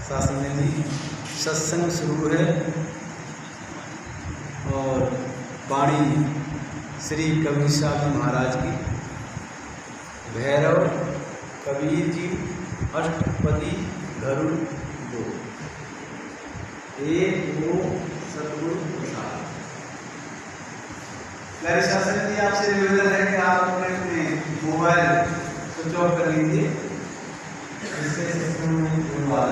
शासन जी सत्संग शुरू है और वाणी श्री कबीर साहब जी महाराज की। भैरव कबीर जी अष्टपदी गरुड़ दो, एक वो सतगुरु प्रसाद। प्यारे शासन जी आपसे निवेदन है कि आप अपने मोबाइल स्विच ऑफ कर लीजिए, इससे सिस्टम में जुड़वा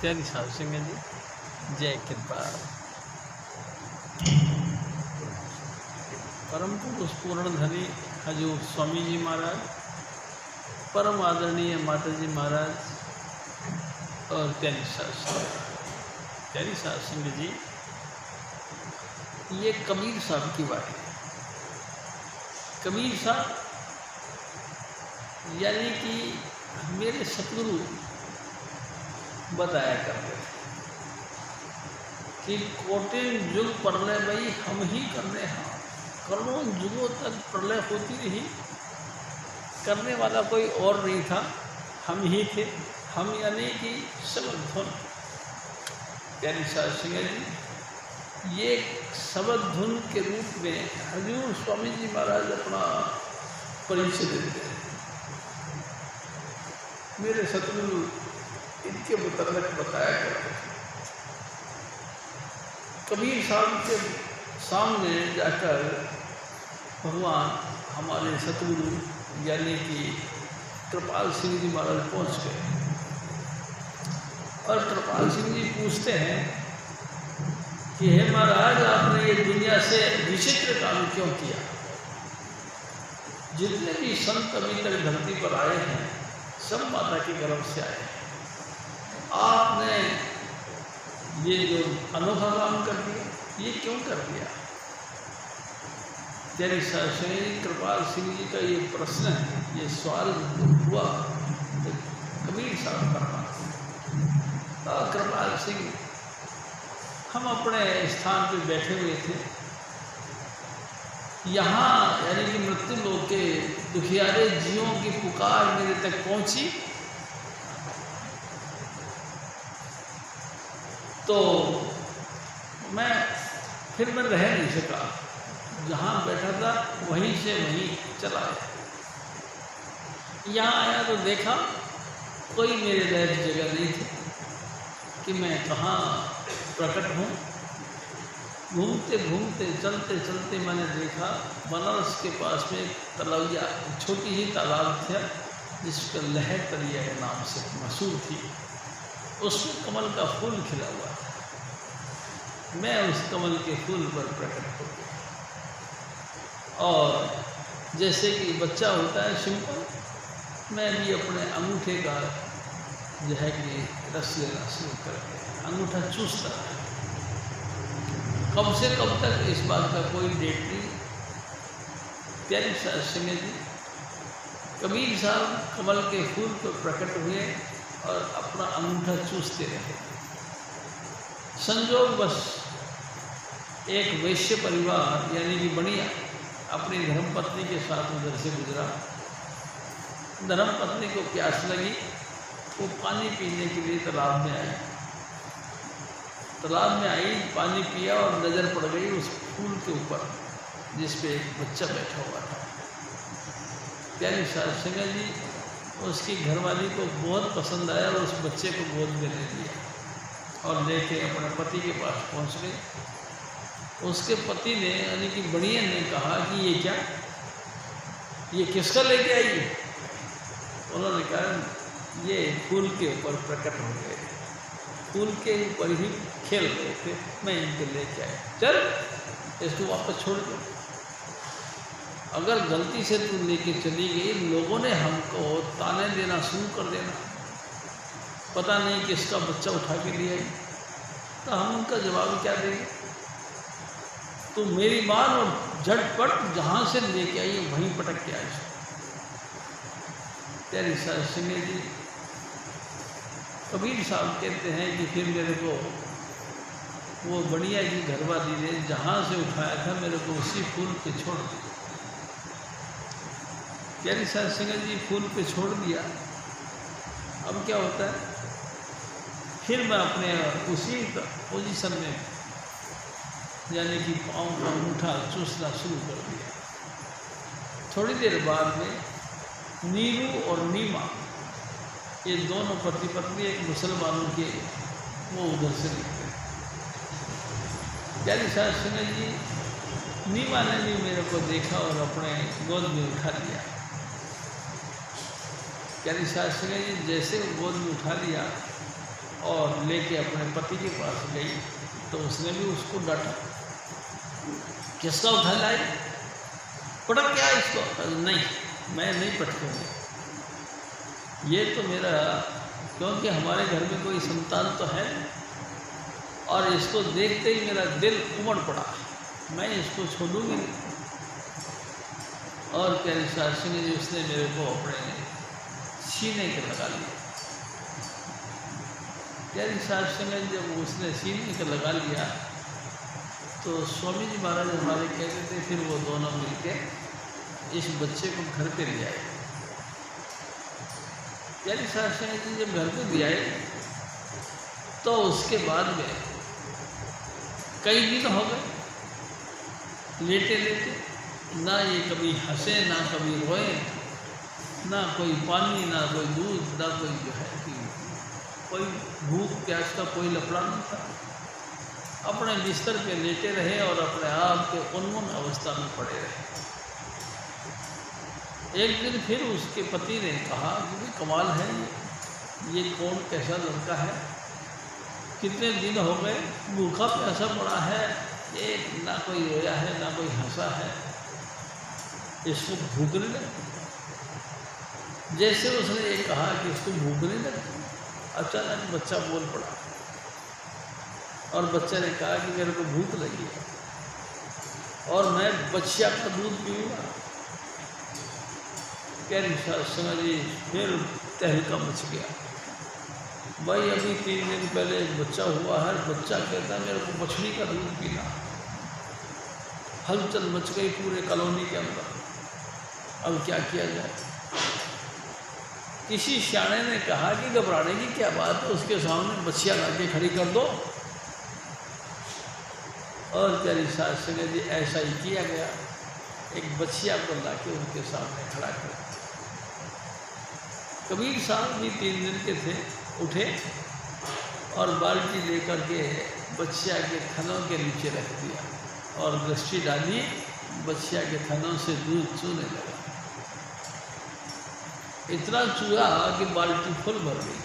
त्यागी साधु सिंह जी जय कृपा। परम पुरुष पूर्ण धनी हजूर स्वामी जी महाराज, परम आदरणीय माता जी महाराज और त्यागी साधु सिंह जी, ये कबीर साहब की बात है। कबीर साहब यानी कि मेरे सतगुरु बताया करते थे कि कोटिन युग प्रलय भाई हम ही करने हैं। करोड़ों युगों तक प्रलय होती रही, करने वाला कोई और नहीं था, हम ही थे। हम यानी कि शब्द धुन। यानी साधु सिंह जी ये शब्द धुन के रूप में हजूर स्वामी जी महाराज अपना परिचय देते हैं। मेरे सतगुरु इनके मुताबिक बताया करते थे। कबीर साहब के सामने जाकर भगवान हमारे सतगुरु यानी कि कृपाल सिंह जी महाराज पहुंच गए और कृपाल सिंह जी पूछते हैं कि हे महाराज, आपने ये दुनिया से विचित्र काम क्यों किया? जितने भी संत अभी तक धरती पर आए हैं सब माता के गर्भ से आए हैं। आपने ये जो अनोखा काम कर दिया, ये क्यों कर दिया? तेरी शासन कृपाल सिंह जी का ये प्रश्न है, ये सवाल हुआ तो कबीर साहब करना। कृपाल सिंह, हम अपने स्थान पे बैठे हुए थे, यहाँ यानी कि मृत्यु लोक के दुखियारे जीवों की पुकार मेरे तक पहुंची तो मैं रह नहीं सका। जहाँ बैठा था वहीं से वहीं चला आया। यहाँ आया तो देखा कोई मेरे लायक जगह नहीं थी कि मैं कहाँ प्रकट हूँ। घूमते घूमते चलते चलते मैंने देखा बनारस के पास में एक तलैया, छोटी ही तालाब था जिसका लहर तलैया के नाम से मशहूर थी। उसमें कमल का फूल खिला हुआ था। मैं उस कमल के फूल पर प्रकट हो गया और जैसे कि बच्चा होता है सिंपल, मैं भी अपने अंगूठे का जो है कि रस लेना शुरू कर दिया। अंगूठा चूसता है। कब से कब तक इस बात का कोई डेट नहीं। प्यारी साधु सिंह जी कबीर साहब कमल के फूल पर प्रकट हुए और अपना अंगूठा चूसते रहे। संजोग बस एक वैश्य परिवार यानी कि बनिया अपनी धर्मपत्नी के साथ उधर से गुजरा। धर्मपत्नी को प्यास लगी, वो पानी पीने के लिए तालाब में आई। तालाब में आई, पानी पिया और नज़र पड़ गई उस फूल के ऊपर जिस पे एक बच्चा बैठा हुआ था। प्यारी साधु सिंह जी उसकी घरवाली को बहुत पसंद आया और उस बच्चे को गोद में ले लिया और लेके अपने पति के पास पहुंच गए। उसके पति ने यानी कि बढ़िया ने कहा कि ये क्या, ये किसका लेके आई है? उन्होंने कहा ये फूल के ऊपर प्रकट हो गए, फूल के ऊपर ही खेल रहे थे, मैं इनके लेके आया, चल इसको वापस छोड़ दो। अगर गलती से तू लेके चली गई, लोगों ने हमको ताने देना शुरू कर देना, पता नहीं किसका बच्चा उठा के ले आई, तो हम उनका जवाब क्या देंगे? तो मेरी मान और झटपट जहाँ से लेके आई है वहीं पटक के आई। प्यारी साहब सिंह जी, कबीर साहब कहते हैं कि फिर मेरे को वो बढ़िया जी घरवाली ने जहाँ से उठाया था मेरे को उसी फूल पे छोड़ दिया। प्यारी साहब सिंह जी फूल पे छोड़ दिया। अब क्या होता है, फिर मैं अपने उसी पोजीशन में यानी कि पाँव का अंगूठा चूसना शुरू कर दिया। थोड़ी देर बाद में नीरू और नीमा, ये दोनों पति पत्नी एक मुसलमानों के, वो उधर से निकले। प्यारी साहब सिंह जी, नीमा ने भी मेरे को देखा और अपने गोद में उठा लिया। प्यारी साहब सिंह जी जैसे गोद में उठा लिया और लेके अपने पति के पास गई, तो उसने भी उसको डांटा, किसका उठा लाई, पटक क्या इसको? नहीं, मैं नहीं पटकूंगी, ये तो मेरा, क्योंकि हमारे घर में कोई संतान तो है और इसको देखते ही मेरा दिल उमड़ पड़ा, मैं इसको छोड़ूंगी नहीं। और प्यारी साहब सिंह जी उसने मेरे को अपने सीने के लगा लिया। प्यारी साहब सिंह जी जब उसने सीने के लगा लिया तो स्वामी जी महाराज हमारे कहते थे फिर वो दोनों मिलकर इस बच्चे को घर पे ले आए। प्यारी साहब सिंह जी जब घर पे ले आए तो उसके बाद में कई दिन हो गए लेटे लेटे, ना ये कभी हंसे ना कभी रोए, ना कोई पानी ना कोई दूध ना कोई जो है कि कोई भूख प्यास का कोई लफड़ा नहीं था। अपने बिस्तर पे लेटे रहे और अपने आप के उन्मून अवस्था में पड़े रहे। एक दिन फिर उसके पति ने कहा कि कमाल है, ये कौन कैसा लड़का है, कितने दिन हो गए भूखा प्यासा पड़ा है, ये ना कोई रोया है ना कोई हंसा है, इसको भूख नहीं लगती। जैसे उसने ये कहा कि इसको भूख नहीं लगती, अचानक बच्चा बोल पड़ा और बच्चे ने कहा कि मेरे को भूख लगी है और मैं बच्चिया का दूध पीऊँगा। प्यारी साहब सिंह जी फिर तहलका मच गया। भाई अभी 3 दिन पहले एक बच्चा हुआ है, बच्चा कहता है मेरे को बछड़ी का दूध पीना। हलचल मच गई पूरे कॉलोनी के अंदर। अब क्या किया जाए? किसी सियाने ने कहा कि घबराने की क्या बात है, उसके सामने बच्चियाँ ला के खड़ी कर दो। और प्यारी साहब सिंह जी ऐसा ही किया गया, एक बच्चिया को ला के उनके सामने खड़ा कर। कबीर साहब भी 3 दिन के थे, उठे और बाल्टी लेकर के बच्चिया के थनों के नीचे रख दिया और दृष्टि डाली, बच्चिया के थनों से दूध चूने लगा। इतना चूहा कि बाल्टी फुल भर गई।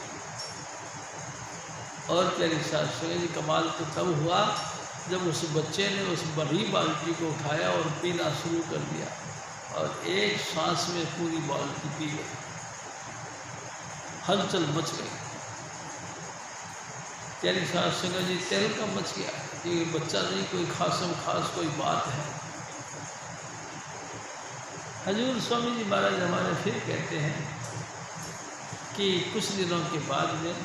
और प्यारी साहब सिंह जी कमाल तो तब हुआ जब उस बच्चे ने उस बड़ी बाल्टी को उठाया और पीना शुरू कर दिया और एक सांस में पूरी बाल्टी पी गई। हलचल मच गई। प्यारी साहब सिंह जी तहलका मच गया कि बच्चा नहीं, कोई खास कोई बात है। हजूर स्वामी जी महाराज हमारे फिर कहते हैं कि कुछ दिनों के बाद में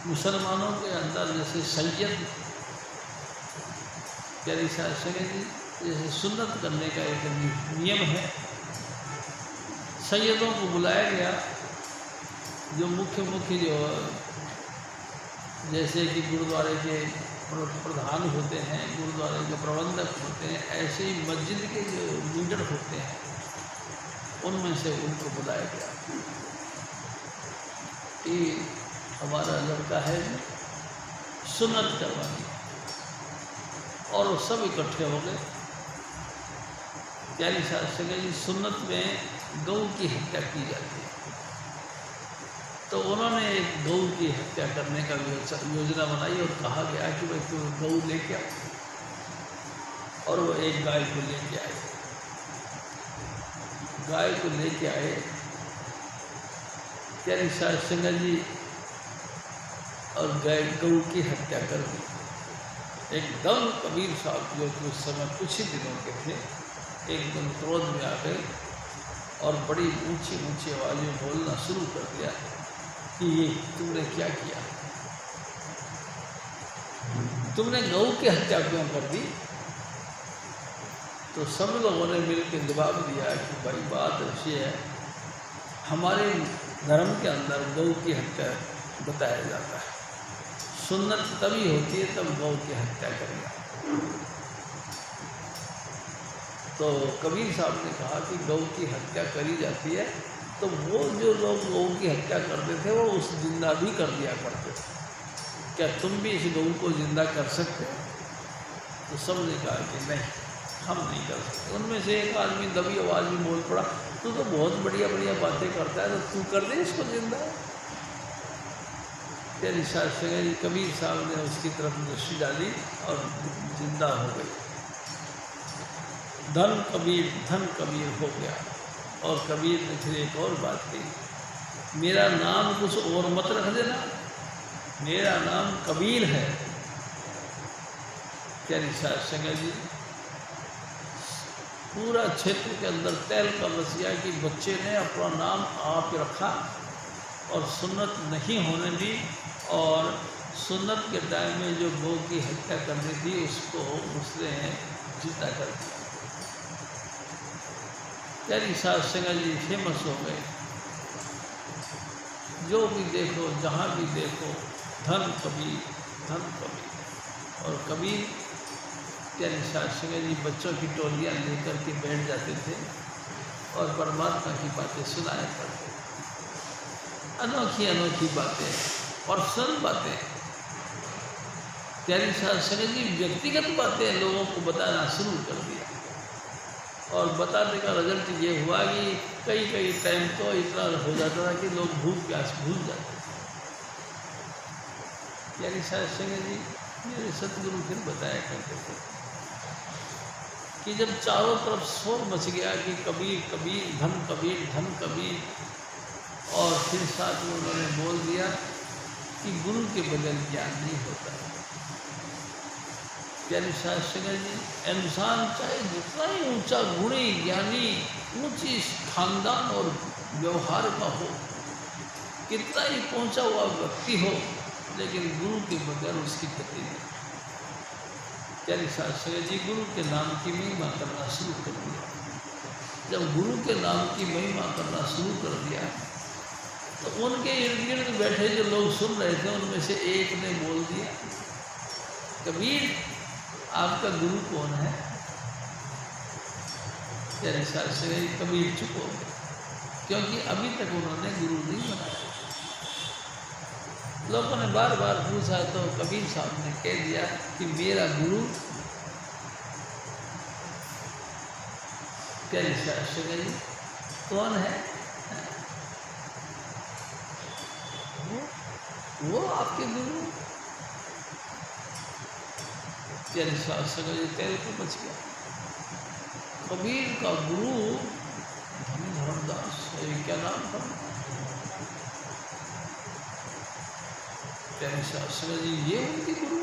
मुसलमानों के अंदर जैसे सैयद, प्यारी साहब सिंह जी जैसे सुन्नत करने का एक नियम है, सैयदों को बुलाया गया। जो मुख्य जो जैसे कि गुरुद्वारे के प्रधान होते हैं, गुरुद्वारे के प्रबंधक होते हैं, ऐसे ही मस्जिद के जो लीडर होते हैं, उनमें से उनको बुलाया गया कि हमारा लड़का है सुन्नत करवानी। और वो सब इकट्ठे हो गए प्यारी साहब संगत जी, सुन्नत में गौ की हत्या की जाती है। तो उन्होंने एक गौ की हत्या करने का योजना बनाई और कहा गया कि भाई तू गौ लेके आओ, और वो एक गाय को लेके आए। गाय को लेके आए प्यारी साहब संगत जी, और गाय गौ की हत्या कर दी। एकदम कबीर साहब जो कि उस समय कुछ ही दिनों के थे, एकदम क्रोध में आ गए और बड़ी ऊंची ऊंची आवाज़ में बोलना शुरू कर दिया कि ये तुमने क्या किया, तुमने गौ की हत्या क्यों कर दी। तो सब लोगों ने मिलकर जवाब दिया कि भाई बात ऐसी है, हमारे धर्म के अंदर गौ की हत्या बताया जाता है, सुन्नत तभी होती है तब गौ की हत्या करेगा। तो कबीर साहब ने कहा कि गौ की हत्या करी जाती है, तो वो जो लोग गौ की हत्या करते थे वो उस जिंदा भी कर दिया करते थे, क्या तुम भी इस गौ को जिंदा कर सकते हो। तो सब ने कहा कि नहीं, हम नहीं कर सकते। उनमें से एक आदमी दबी आवाज़ में बोल पड़ा, तू तो बहुत बढ़िया बढ़िया बातें करता है, तो तू कर दे इसको जिंदा। प्यारी साहब संगत जी, कबीर साहब ने उसकी तरफ दृष्टि डाली और जिंदा हो गई। धन कबीर हो गया। और कबीर ने फिर एक और बात कही, मेरा नाम कुछ और मत रख देना, मेरा नाम कबीर है। प्यारी साहब संगत जी, पूरा क्षेत्र के अंदर तैल का मसीहा कि बच्चे ने अपना नाम आप रखा और सुन्नत नहीं होने दी, और सुन्नत के टाइम में जो गौ की हत्या करनी थी उसको उसने जिंदा कर दिया। प्यारी साहब संगत जी फेमस हो गए। जो भी देखो, जहाँ भी देखो, धन कबीर। और कबीर प्यारी साहब संगत जी बच्चों की टोलियाँ लेकर के बैठ जाते थे और परमात्मा की बातें सुनाया करते, अनोखी अनोखी बातें, पर्सनल बातें। प्यारी साहब संगत जी व्यक्तिगत बातें लोगों को बताना शुरू कर दिया, और बताने का रिजल्ट ये हुआ कि कई टाइम तो इतना हो जाता था कि लोग भूख प्यास भूल जाते। प्यारी साहब संगत जी मेरे सतगुरु फिर बताया करते थे कि जब चारों तरफ शोर मच गया कि कबीर कबीर, धन कबीर, और फिर साथ में उन्होंने बोल दिया कि गुरु के बगैर ज्ञान नहीं होता है। प्यारी साहब संगत जी, इंसान चाहे जितना ही ऊंचा गुणी ज्ञानी, ऊंची खानदान और व्यवहार का हो, कितना ही पहुंचा हुआ व्यक्ति हो, लेकिन गुरु के बगैर उसकी गति नहीं। प्यारी साहब संगत जी गुरु के नाम की महिमा करना शुरू कर दिया। जब गुरु के नाम की महिमा करना शुरू कर दिया तो उनके इर्द गिर्द बैठे जो लोग सुन रहे थे उनमें से एक ने बोल दिया, कबीर आपका गुरु कौन है। प्यारी साहब संगत जी कबीर चुप हो गए, क्योंकि अभी तक उन्होंने गुरु नहीं बनाया। लोगों ने बार बार पूछा तो कबीर साहब ने कह दिया कि मेरा गुरु प्यारी साहब संगत जी कौन है। वो आपके गुरु। प्यारी साहब संगत जी तेल को बच गया। कबीर का गुरु धर्मदास, क्या नाम था। प्यारी साहब संगत जी ये उनके गुरु।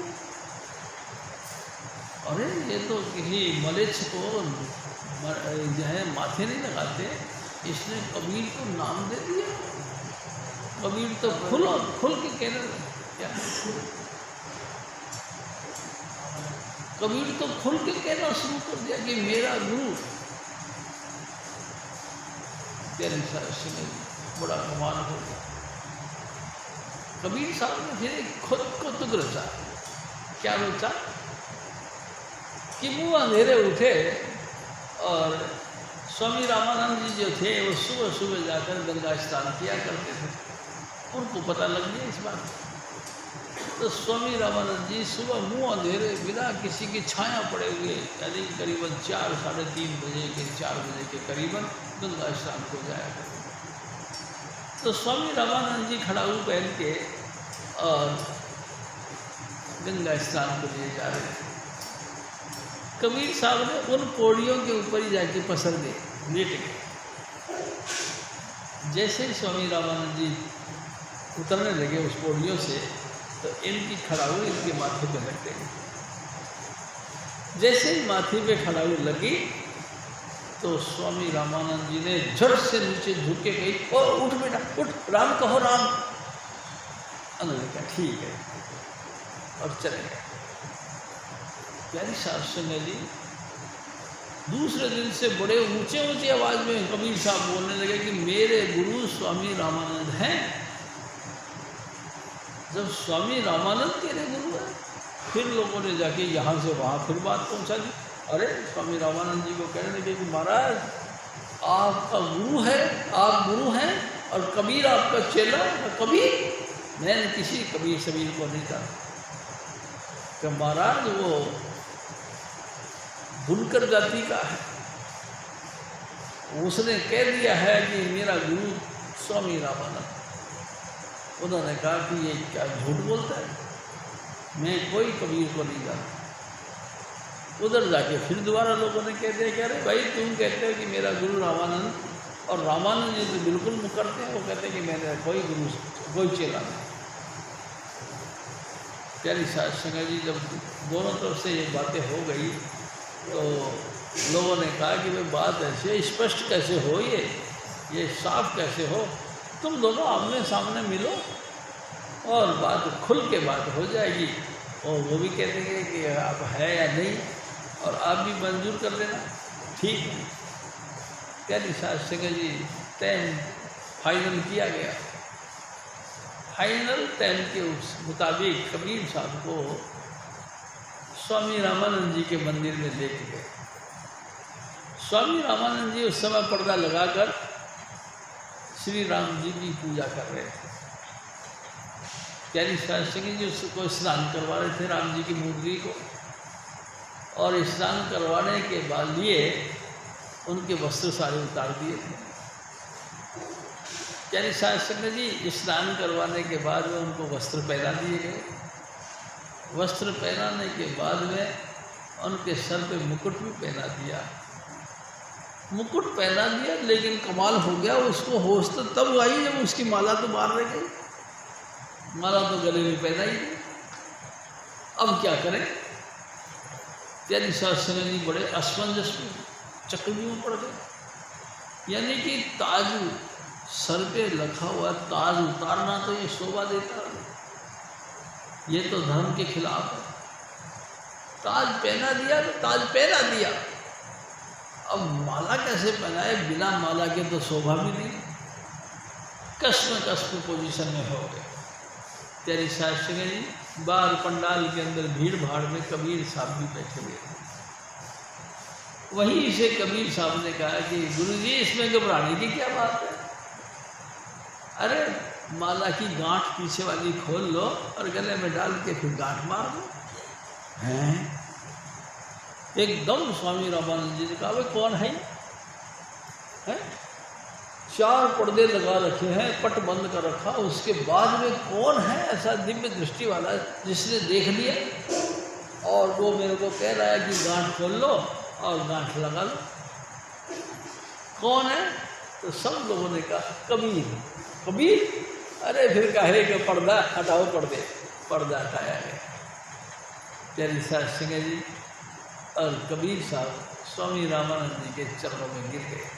अरे ये तो किसी मलेच्छ को जो है माथे नहीं लगाते, इसने कबीर को नाम दे दिया। कबीर तो खुल के कहने लगे, क्या कबीर तो खुल के कहना शुरू कर दिया कि मेरा गुरु। प्यारी साहब संगत जी बड़ा कमाल हो गया। कबीर साहब ने फिर खुद को तुक रचा। क्या रचा कि मुँह अंधेरे उठे और स्वामी रामानंद जी जो थे वो सुबह सुबह जाकर गंगा स्नान किया करते थे। उनको पता लग गया इस बात। तो स्वामी रामानंद जी सुबह मुँह अंधेरे बिना किसी की छाया पड़े हुए, यानी करीबन 4 साढ़े 3 बजे के 4 बजे के करीबन गंगा स्नान को जाया करते। तो स्वामी रामानंद जी खड़ाऊ पहन के और गंगा स्नान को लिए जा रहे थे। कबीर साहब ने उन पौड़ियों के ऊपर ही जाके पसर गए, लेट गए। जैसे ही स्वामी रामानंद जी उतरने लगे उस पौड़ियों से, तो इनकी खड़ाऊ इनके माथे पे लग गई। जैसे ही माथे पे खड़ाऊ लगी तो स्वामी रामानंद जी ने झट से नीचे झुक के कही, ओ उठ बेटा उठ, राम कहो राम। उन्होंने कहा ठीक है और चले गए। प्यारी साहब सुने जी, दूसरे दिन से बड़े ऊंचे ऊंचे आवाज में कबीर साहब बोलने लगे कि मेरे गुरु स्वामी रामानंद हैं। जब स्वामी रामानंद तेरे गुरु है, फिर लोगों ने जाके यहाँ से वहाँ फिर बात पहुँचा दी। अरे स्वामी रामानंद जी को कहने लगे कि महाराज आपका गुरु है, आप गुरु हैं और कबीर आपका चेला। कबीर मैंने किसी कबीर सबीर को नहीं कहा कि महाराज वो बुनकर जाति का है, उसने कह दिया है कि मेरा गुरु स्वामी रामानंद। उन्होंने कहा कि ये क्या झूठ बोलता है, मैं कोई कबीर को नहीं जानता। उधर जाके फिर दोबारा लोगों ने कह दिया कि अरे भाई तुम कहते हो कि मेरा गुरु रामानंद, और रामानंद जी तो बिल्कुल मुकरते हैं, वो कहते हैं कि मैंने कोई गुरु कोई चेला नहीं। प्यारी साध संगत जी, जब दोनों तरफ से ये बातें हो गई तो लोगों ने कहा कि भाई बात ऐसे स्पष्ट कैसे हो, ये साफ कैसे हो, तुम दोनों आमने सामने मिलो और बात खुल के बात हो जाएगी। और वो भी कह देंगे कि आप है या नहीं, और आप भी मंजूर कर लेना, ठीक है। प्यारी साध संगत जी, टाइम फाइनल किया गया। फाइनल टाइम के उस मुताबिक कबीर साहब को स्वामी रामानंद जी के मंदिर में लेके गए। स्वामी रामानंद जी उस समय पर्दा लगाकर श्री राम जी की पूजा कर रहे थे। प्यारी साध संगत जी उसको स्नान करवा रहे थे राम जी की मूर्ति को, और स्नान करवाने के बाद लिए उनके वस्त्र सारे उतार दिए थे। प्यारी साध संगत जी, स्नान करवाने के बाद में उनको वस्त्र पहना दिए गए। वस्त्र पहनाने के बाद में उनके सर पे मुकुट भी पहना दिया। मुकुट पहना दिया, लेकिन कमाल हो गया, उसको होश तो तब आई जब उसकी माला तो बाहर रह गई। माला तो गले में पहना ही नहीं। अब क्या करें? प्यारी साध संगत जी बड़े असमंजस में, चक्करी में पड़ गए। यानी कि ताज सर पे रखा हुआ ताज उतारना तो ये शोभा देता है, ये तो धर्म के खिलाफ है। ताज पहना दिया तो ताज पहना दिया, अब माला कैसे पहनाए? बिना माला के तो शोभा भी नहीं। कस्म पोजीशन में हो गए। प्यारी साध संगत जी, बाहर पंडाल के अंदर भीड़ भाड़ में कबीर साहब भी बैठे हुए थे। वहीं से कबीर साहब ने कहा कि गुरुजी, इसमें घबराने की क्या बात है? अरे माला की गांठ पीछे वाली खोल लो और गले में डाल के फिर गांठ मार दो। हैं? एकदम स्वामी रामानंद जी ने कहा, भाई कौन है? 4 पर्दे लगा रखे हैं, पट बंद कर रखा, उसके बाद में कौन है ऐसा दिव्य दृष्टि वाला जिसने देख लिया और वो मेरे को कह रहा है कि गांठ खोल लो और गांठ लगा लो? कौन है? तो सब लोगों ने कहा कबीर। कबीर? अरे फिर कहे कि पर्दा हटाओ, पर्दा हटाया गया। प्यारी साध संगत जी, और कबीर साहब स्वामी रामानंद जी के चरणों में गिर गए।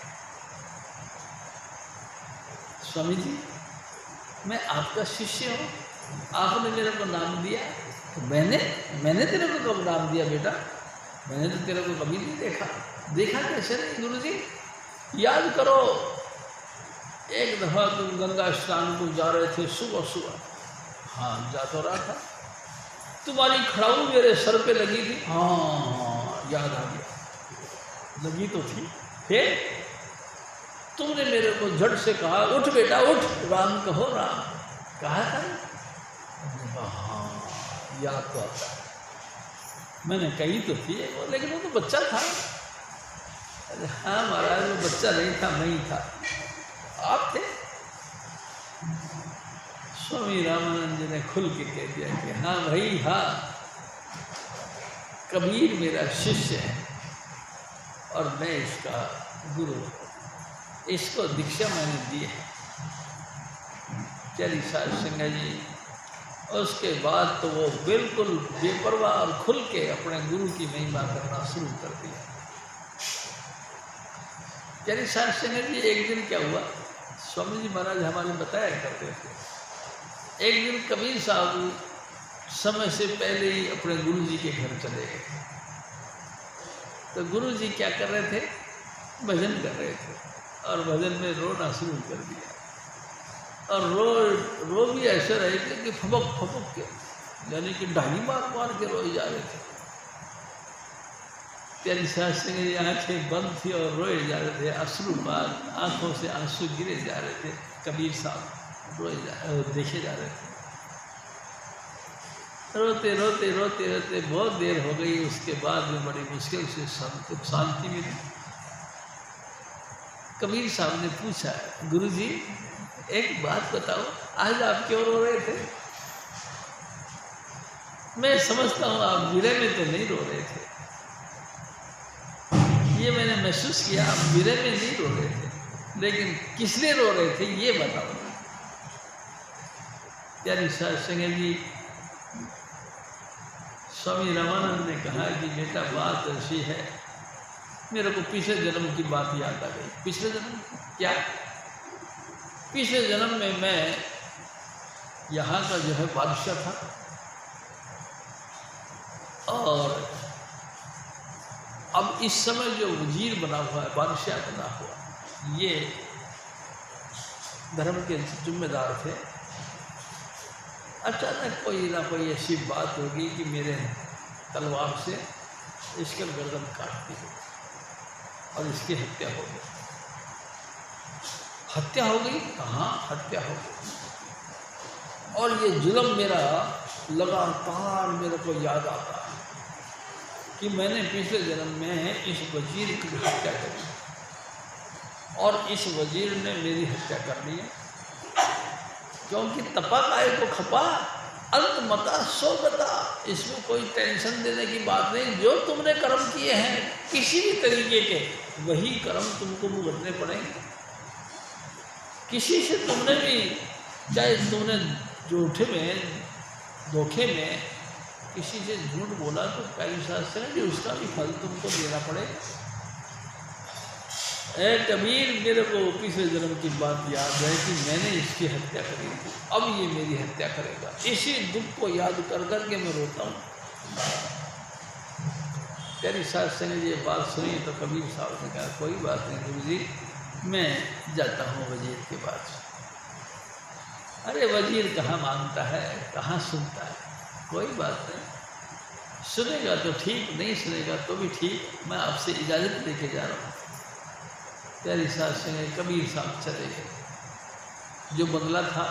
स्वामी जी, मैं आपका शिष्य हूँ, आपने मेरे को नाम दिया। तो मैंने तेरे को कब नाम दिया बेटा? मैंने तो तेरे को कभी नहीं देखा कैसे नहीं? गुरु जी याद करो, एक दफ़ा तुम गंगा स्नान को जा रहे थे सुबह। हाँ, जा तो रहा था, तुम्हारी खड़ाऊ मेरे सर पे लगी थी। हाँ, याद आ गया, लगी तो थी। फिर तुमने मेरे को झट से कहा, उठ बेटा उठ, राम कहो राम। कहा था? हाँ, याद तो आता है। मैंने कही तो थी वो, लेकिन वो तो बच्चा था। अरे हाँ महाराज, वो बच्चा नहीं था, मैं ही था, आप थे। स्वामी रामानंद जी ने खुल के कह दिया कि हाँ भाई हाँ, कबीर मेरा शिष्य है और मैं इसका गुरु हूँ, इसको दीक्षा मैंने दी है। चली साध संगत जी, उसके बाद तो वो बिल्कुल बेपरवाह और खुल के अपने गुरु की महिमा करना शुरू कर दिया। चली साध संगत जी, एक दिन क्या हुआ, स्वामी जी महाराज हमारे बताया करते थे, एक दिन कबीर साहब समय से पहले ही अपने गुरु जी के घर चले गए। तो गुरु जी क्या कर रहे थे, भजन कर रहे थे, और भजन में रोना शुरू कर दिया। और रो भी ऐसे रहे थे कि फपक फपक के, यानी कि ढाई मार के रोए जा रहे थे। प्यारी साध संगत जी आँखें बंद थी और रोए जा रहे थे, अश्रुपात, आँखों से आंसू गिरे जा रहे थे। कबीर साहब देखे जा रहे थे, रोते रोते रोते रोते बहुत देर हो गई। उसके बाद में बड़ी मुश्किल से शांति मिली। कबीर साहब ने पूछा, गुरुजी एक बात बताओ, आज आप क्यों रो रहे थे? मैं समझता हूँ आप विरह में तो नहीं रो रहे थे, ये मैंने महसूस किया, आप विरह में नहीं रो रहे थे, लेकिन किस लिए रो रहे थे ये बताओ। प्यारी साध संगत जी, स्वामी रामानंद ने कहा कि बेटा बात ऐसी है, मेरे को पिछले जन्म की बात याद आ गई। पिछले जन्म क्या? पिछले जन्म में मैं यहाँ का जो है बादशाह था, और अब इस समय जो वजीर बना हुआ है, बादशाह बना हुआ, ये धर्म के जिम्मेदार थे। अचानक कोई ना कोई ऐसी बात होगी कि मेरे तलवार से इसका गर्दन काट दी गई और इसकी हत्या हो गई। हत्या हो गई? कहाँ हत्या हो गई। और ये जुल्म मेरा लगातार मेरे को याद आता है कि मैंने पिछले जन्म में इस वजीर की हत्या करी, और इस वजीर ने मेरी हत्या कर ली है। क्योंकि तपा काय को खपा, अंत मता सो बता। इसमें कोई टेंशन देने की बात नहीं। जो तुमने कर्म किए हैं किसी भी तरीके के, वही कर्म तुमको भुगतने पड़ेंगे। किसी से तुमने भी, चाहे तुमने झूठे में, धोखे में किसी से झूठ बोला, तो कई शास्त्र है कि उसका भी फल तुमको देना पड़ेगा। ए कबीर, मेरे को पिछले जन्म की बात याद है कि मैंने इसकी हत्या करी थी, अब ये मेरी हत्या करेगा। इसी दुख को याद कर कर के मैं रोता हूँ। तेरी सास ने ये बात सुनी तो कबीर साहब ने कहा, कोई बात नहीं गुरुजी, मैं जाता हूँ वजीर के पास। अरे वजीर कहाँ मानता है, कहाँ सुनता है, कोई बात नहीं, सुनेगा तो ठीक, नहीं सुनेगा तो भी ठीक, मैं आपसे इजाज़त लेके जा रहा हूँ। तेरी सास ने कबीर साहब चले गए। जो बंगला था,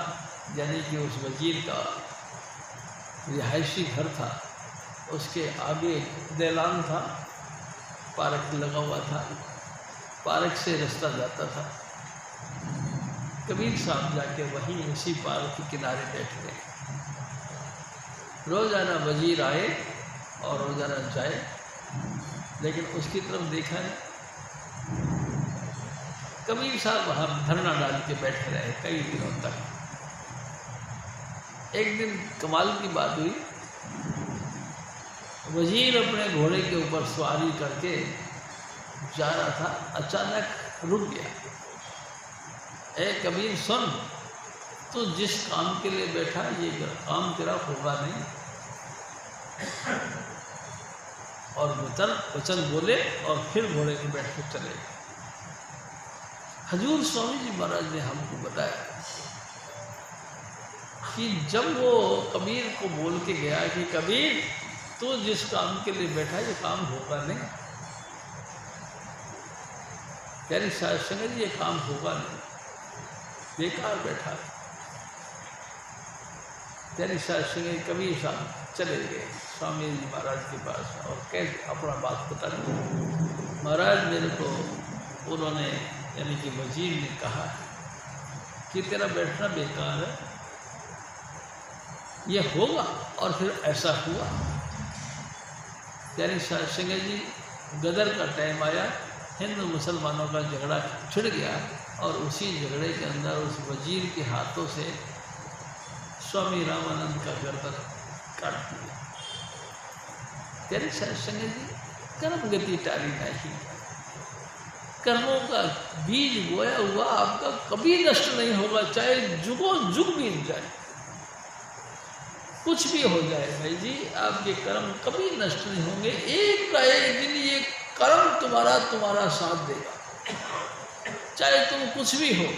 यानी कि उस वजीर का रिहायशी घर था, उसके आगे दैलान था, पार्क लगा हुआ था, पार्क से रास्ता जाता था। कबीर साहब जाके वहीं उसी पार्क के किनारे बैठ गए। रोज़ाना वजीर आए और रोज़ाना जाए, लेकिन उसकी तरफ देखा नहीं। कबीर साहब वहाँ धरना डाल के बैठे रहे कई दिनों तक। एक दिन कमाल की बात हुई, वजीर अपने घोड़े के ऊपर सवारी करके जा रहा था, अचानक रुक गया। ए कबीर सुन, तू जिस काम के लिए बैठा ये काम तेरा होगा नहीं। और वचन बोले और फिर घोड़े पे बैठ कर चले गए। हजूर स्वामी जी महाराज ने हमको बताया कि जब वो कबीर को बोल के गया कि कबीर, तू जिस काम के लिए बैठा ये काम होगा नहीं। तेरी साथ संगत ये काम होगा नहीं, बेकार बैठा। तेरी शास्त्री कबीर साहब चले गए स्वामी जी महाराज के पास और कह अपना बात बता दी। महाराज मेरे को उन्होंने यानी कि वजीर ने कहा कि तेरा बैठना बेकार है, ये होगा। और फिर ऐसा हुआ। तेरी शास्त्री जी गदर का टाइम आया, हिंदू मुसलमानों का झगड़ा छिड़ गया और उसी झगड़े के अंदर उस वजीर के हाथों से स्वामी रामानंद का गर्दन काट दिया। तेरे सत्संग जी कर्म गति टारी नहीं, कर्मों का बीज बोया हुआ आपका कभी नष्ट नहीं होगा, चाहे जुगों जुग बीत जाए, कुछ भी हो जाए भाई जी, आपके कर्म कभी नष्ट नहीं होंगे। एक ना एक दिन ये कर्म तुम्हारा साथ देगा, चाहे तुम कुछ भी हो।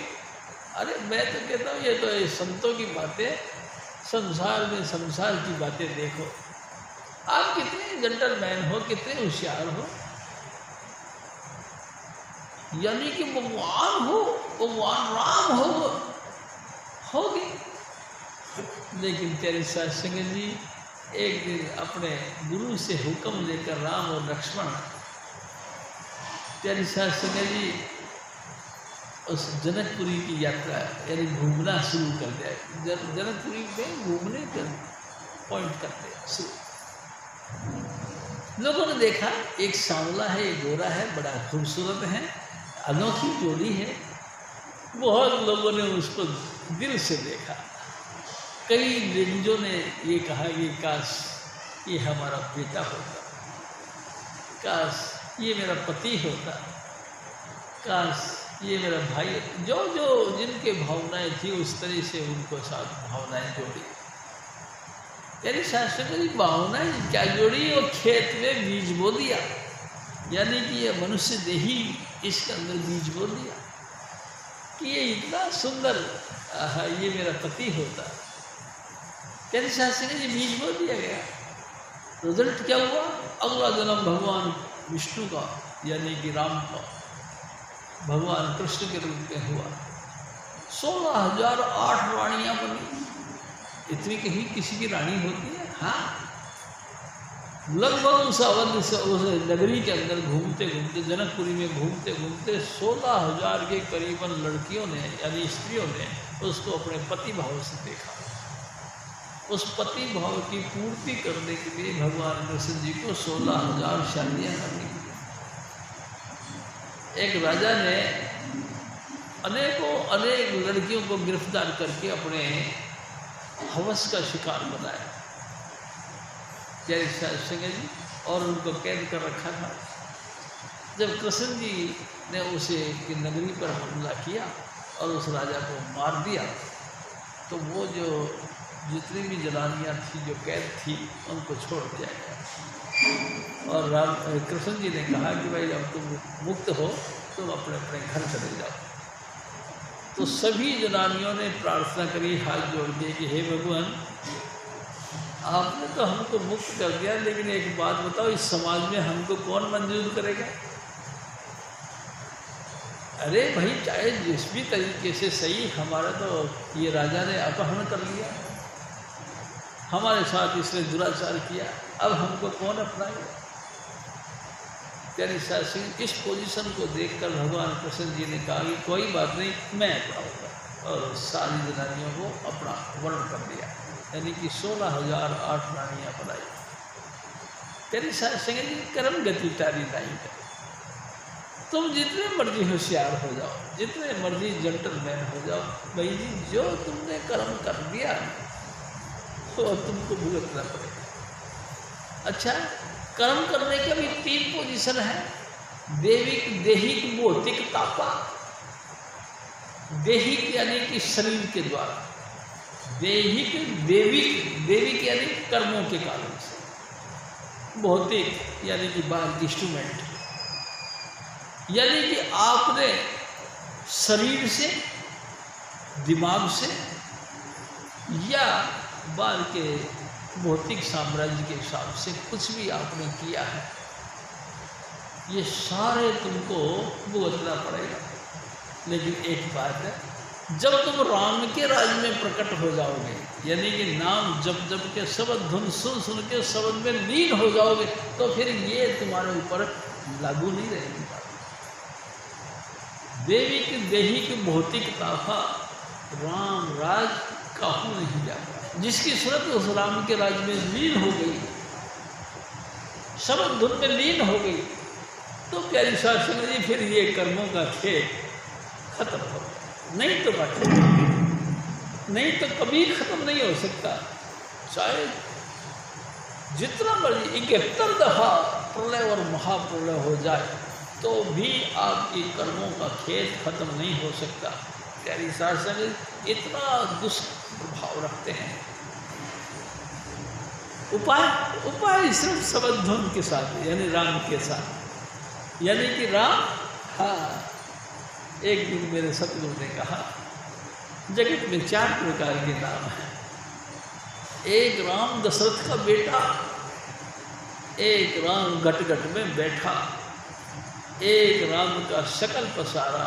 अरे मैं तो कहता हूँ ये तो ये संतों की बातें, संसार में संसार की बातें देखो। आप कितने जेंटलमैन हो, कितने होशियार हो, यानी कि भगवान हो, भगवान राम होगे। लेकिन तेरे सत्संग जी एक दिन अपने गुरु से हुक्म लेकर राम और लक्ष्मण तेरे सत्संग जी उस जनकपुरी की यात्रा यानी घूमना शुरू कर दिया। जनकपुरी में घूमने का पॉइंट करते शुरू। लोगों ने देखा एक सांवला है, एक गोरा है, बड़ा खूबसूरत है, अनोखी जोड़ी है। बहुत लोगों ने उसको दिल से देखा। कई लेडीजों ने ये कहा कि काश ये हमारा बेटा होता, काश ये मेरा पति होता, काश ये मेरा भाई। जो जो जिनके भावनाएं थी उस तरह से उनको साथ भावनाएं जोड़ी। यानी शास्त्र की भावनाएं क्या जोड़ी, और खेत में बीज बो दिया, यानी कि ये मनुष्य देही इसके अंदर बीज बो दिया कि ये इतना सुंदर, ये मेरा पति होता। यानी शास्त्र ने बीज बो दिया गया। रिजल्ट क्या हुआ? अगला जन्म भगवान विष्णु का यानी कि राम का, भगवान कृष्ण के रूप में हुआ। 16,008 रानियां बनी। इतनी कहीं किसी की रानी होती है? हाँ, लगभग उस अवध से उस नगरी के अंदर घूमते घूमते, जनकपुरी में घूमते घूमते 16,000 के करीबन लड़कियों ने यानी स्त्रियों ने उसको अपने पति भाव से देखा। उस पति भाव की पूर्ति करने के लिए भगवान कृष्ण जी को 16,000 शादियाँ करनी पड़ी। एक राजा ने अनेक लड़कियों को गिरफ्तार करके अपने हवस का शिकार बनाया सिंह जी, और उनको कैद कर रखा था। जब कृष्ण जी ने उसे की नगरी पर हमला किया और उस राजा को मार दिया, तो वो जो जितनी भी जनानियाँ थी जो कैद थी उनको छोड़ दिया गया। और कृष्ण जी ने कहा कि भाई अब तुम मुक्त हो, तुम अपने अपने घर चले जाओ। तो सभी जनानियों ने प्रार्थना करी हाथ जोड़ के कि हे भगवान, आपने तो हमको मुक्त कर दिया, लेकिन एक बात बताओ, इस समाज में हमको कौन मंजूर करेगा? अरे भाई, चाहे जिस भी तरीके से सही, हमारा तो ये राजा ने अपहरण कर लिया, हमारे साथ इसने दुराचार किया, अब हमको कौन अपनाएगा? यानी शास्त्री इस पोजीशन को देखकर भगवान कृष्ण जी ने कहा कि कोई बात नहीं, मैं अपनाऊंगा, और सारी जनानियों को अपना वर्ण कर दिया। यानी कि 16,008 रानियाँ बनाई। तेरी शास्त्री जी कर्म गति तारी नहीं है। तुम जितने मर्जी होशियार हो जाओ, जितने मर्जी जेंटलमैन हो जाओ, भाई जी जो तुमने कर्म कर दिया तो तुमको भुगतना पड़ेगा। अच्छा, कर्म करने का भी 3 पोजीशन है, देविक, देहिक, भौतिक, तापा। देहिक यानी कि शरीर के द्वारा, देहिक, देविक यानी कर्मों के कारण से, भौतिक यानी कि बाहर की इंस्ट्रूमेंट, यानी कि आपने शरीर से, दिमाग से या बाहर के भौतिक साम्राज्य के हिसाब से कुछ भी आपने किया है, ये सारे तुमको भुगतना पड़ेगा। लेकिन एक बात है, जब तुम राम के राज में प्रकट हो जाओगे, यानी कि नाम जप जप के शब्द धुन सुन सुन के शब्द में लीन हो जाओगे, तो फिर ये तुम्हारे ऊपर लागू नहीं रहेगी। देवी की देही की भौतिक ताफा राम राज काहू नहीं जाता। जिसकी सूरत उस राम के राज में लीन हो गई, शब्द धुन में लीन हो गई, तो प्यारी शासन जी फिर ये कर्मों का खेल खत्म हो गया। नहीं तो बात नहीं तो कभी खत्म नहीं हो सकता। चाहे जितना मर्जी 71 दफा प्रलय और महाप्रलय हो जाए तो भी आपकी कर्मों का खेल खत्म नहीं हो सकता। प्यारी शासन इतना दुष्प्रभाव रखते हैं। उपाय सिर्फ शब्द धुन के साथ, यानी राम के साथ, यानी कि राम। हाँ, एक दिन मेरे सतगुरु ने कहा, जगत में 4 प्रकार के नाम हैं। एक राम दशरथ का बेटा, एक राम घट घट में बैठा, एक राम का शकल पसारा,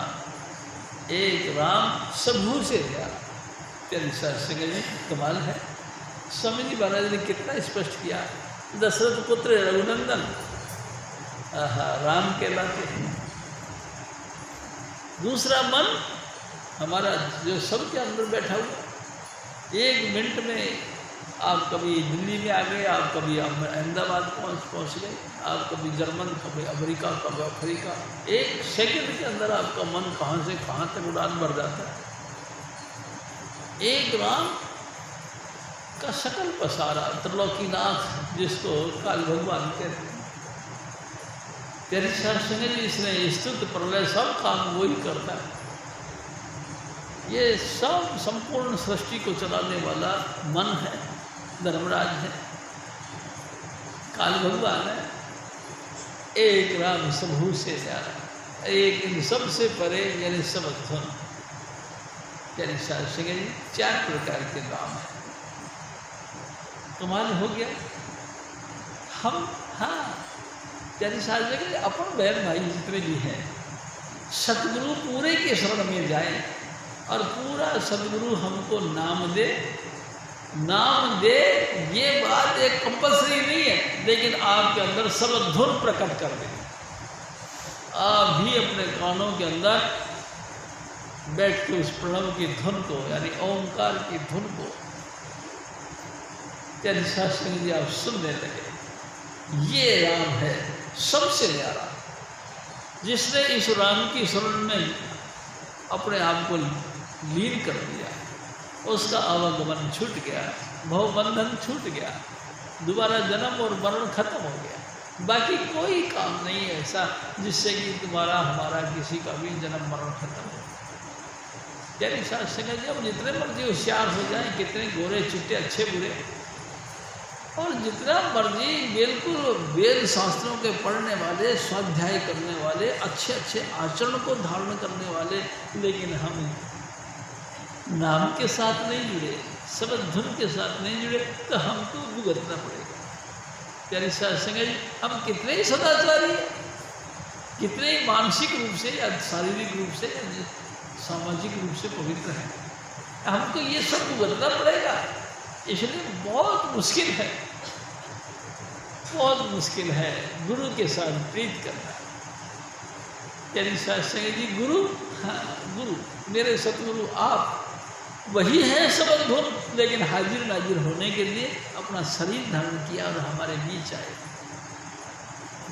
एक राम सबू से गया। तेरी शास्त्र में कमाल है। स्वामी जी महाराज ने कितना स्पष्ट किया। दशरथ पुत्र रघुनंदन राम कहलाते हैं। दूसरा मन हमारा जो सबके अंदर बैठा हुआ। 1 मिनट में आप कभी दिल्ली में आ गए, आप कभी अहमदाबाद पहुँच गए, आप कभी जर्मन, कभी अमेरिका, कभी अफ्रीका। 1 सेकंड के अंदर आपका मन कहाँ से कहाँ तक उड़ान भर जाता है। एक राम का शकल पसारा, त्रिलोकीनाथ जिसको काल भगवान कहते हैं। तेरे शास्त्र जी इसने स्तुत प्रलय सब काम वही करता है। ये सब संपूर्ण सृष्टि को चलाने वाला मन है, धर्मराज है, काल भगवान है। एक राम सबहू से न्यारा, एक इन सबसे परे, यानी समर्थन। तेरे शास्त्र जी 4 प्रकार के नाम हैं। कमाल हो गया। हम हाँ यानी शास्त्र के अपन बहन भाई जितने भी हैं, सतगुरु पूरे के शरण में जाए और पूरा सतगुरु हमको नाम दे। ये बात एक कंपल्सरी नहीं है, लेकिन आपके अंदर शब्द धुन प्रकट कर दे। आप भी अपने कानों के अंदर बैठ के उस प्रणव की धुन को, यानी ओंकार की धुन को तेरी शास्त्र जी आप सुनने लगे। ये राम है सबसे न्यारा, जिसने इस राम की शरण में अपने आप को लीन कर दिया। उसका आवागमन छूट गया, भवबंधन छूट गया, दोबारा जन्म और मरण खत्म हो गया। बाकी कोई काम नहीं है ऐसा जिससे कि तुम्हारा हमारा किसी का भी जन्म मरण खत्म हो। यानी शास्त्र जी अब जितने मर्जी होशियार हो जाए, कितने गोरे चिट्टे अच्छे बुरे, और जितना मर्जी बिल्कुल वेद शास्त्रों के पढ़ने वाले, स्वाध्याय करने वाले, अच्छे अच्छे आचरण को धारण करने वाले, लेकिन हम नाम के साथ नहीं जुड़े, शब्द धुन के साथ नहीं जुड़े, तो हमको भुगतना पड़ेगा। प्यारी शास्त्र जी हम कितने ही सदाचारी हैं, कितने ही मानसिक रूप से या शारीरिक रूप से या सामाजिक रूप से पवित्र हैं, हमको ये सब भुगतना पड़ेगा। इसलिए बहुत मुश्किल है, बहुत मुश्किल है गुरु के साथ प्रीत करना। यानी शास्त्र जी गुरु, हाँ गुरु, मेरे सतगुरु आप वही हैं शब्द धुन, लेकिन हाजिर नाजिर होने के लिए अपना शरीर धारण किया और हमारे बीच आए।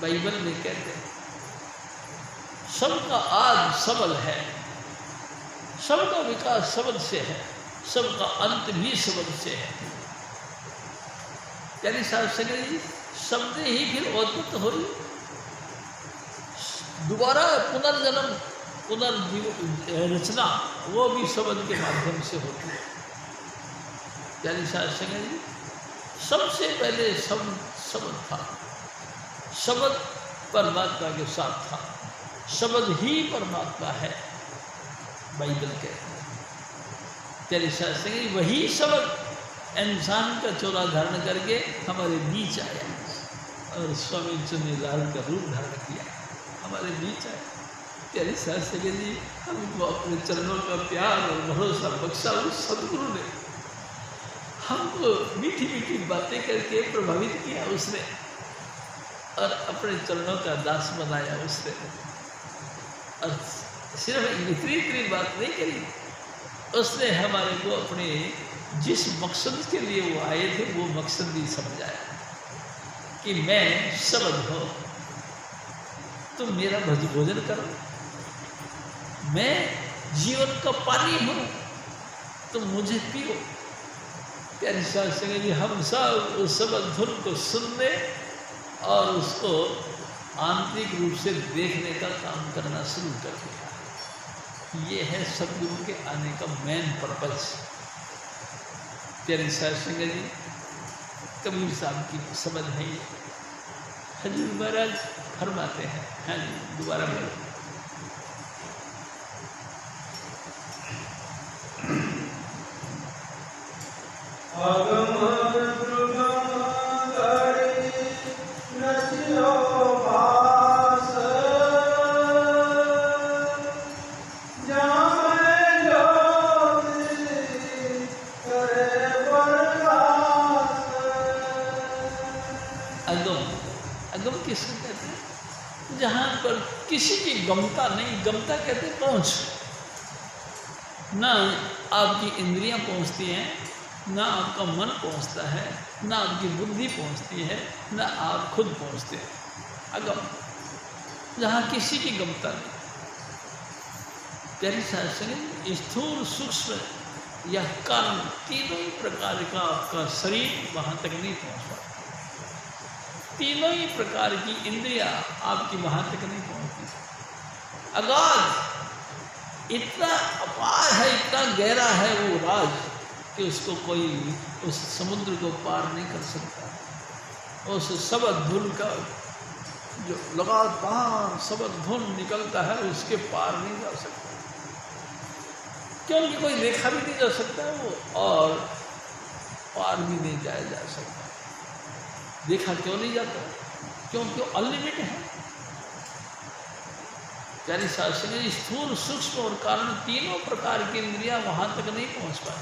बाइबल में कहते हैं सबका आद सबल है, सबका विकास शब्द से है, सबका अंत भी शब्द से है। यानी शास्त्र जी शब्द ही फिर उत्पत्ति हो, दोबारा पुनर्जन्म पुनर्जीवन रचना वो भी शब्द के माध्यम से होती है। यानी शास्त्र जी सबसे पहले शब्द था, शब्द परमात्मा के साथ था, शब्द ही परमात्मा है। बाइबल कहते हैं तेरे शास्त्र जी वही शब्द इंसान का चोला धारण करके हमारे बीच आया और स्वामी चुन्नीलाल का रूप धारण किया, हमारे बीच आया। प्यारी सास सगे जी, हमको अपने चरणों का प्यार और भरोसा बख्शा उस सदगुरु ने, हमको मीठी मीठी बातें करके प्रभावित किया उसने, और अपने चरणों का दास बनाया उसने। और सिर्फ इतनी बात नहीं करी, उसने हमारे को अपने जिस मकसद के लिए वो आए थे वो मकसद भी समझाया कि मैं शब्द हो, तुम मेरा भोजन करो, मैं जीवन का पानी हूँ, तुम मुझे पियो। प्यारी सास संगत जी, हम सब उस शब्द धुन को सुनने और उसको आंतरिक रूप से देखने का काम करना शुरू कर दिया। ये है सदगुरु के आने का मेन पर्पज। प्यारी सास संगत जी, कबीर साहब की समझ है ये। हजूर महाराज फरमाते हैं, हाँ जी दोबारा बोलो। अगम किसको कहते हैं? जहाँ पर किसी की गमता नहीं, गमता कहते पहुँच, ना आपकी इंद्रियां पहुँचती हैं, ना आपका मन पहुँचता है, ना आपकी बुद्धि पहुँचती है, ना आप खुद पहुँचते हैं। अगम, जहाँ किसी की गमता नहीं। प्यारी सास संगत, स्थूल सूक्ष्म या कारण तीनों ही प्रकार का आपका शरीर वहाँ तक नहीं पहुँच पाता। तीनों ही प्रकार की इंद्रियां आपकी वहां तक नहीं पहुंचती। अगाध, इतना अपार है, इतना गहरा है वो राज कि उसको कोई उस समुद्र को पार नहीं कर सकता। उस शब्द धुन का जो लगातार शब्द धुन निकलता है उसके पार नहीं जा सकता, क्योंकि कोई देखा भी नहीं जा सकता वो, और पार भी नहीं जाया जा सकता। देखा क्यों नहीं जाता? क्योंकि वो अनलिमिट है। प्यारी सास संगत, स्थूल सूक्ष्म और कारण तीनों प्रकार की इंद्रियां वहां तक नहीं पहुंच पाए,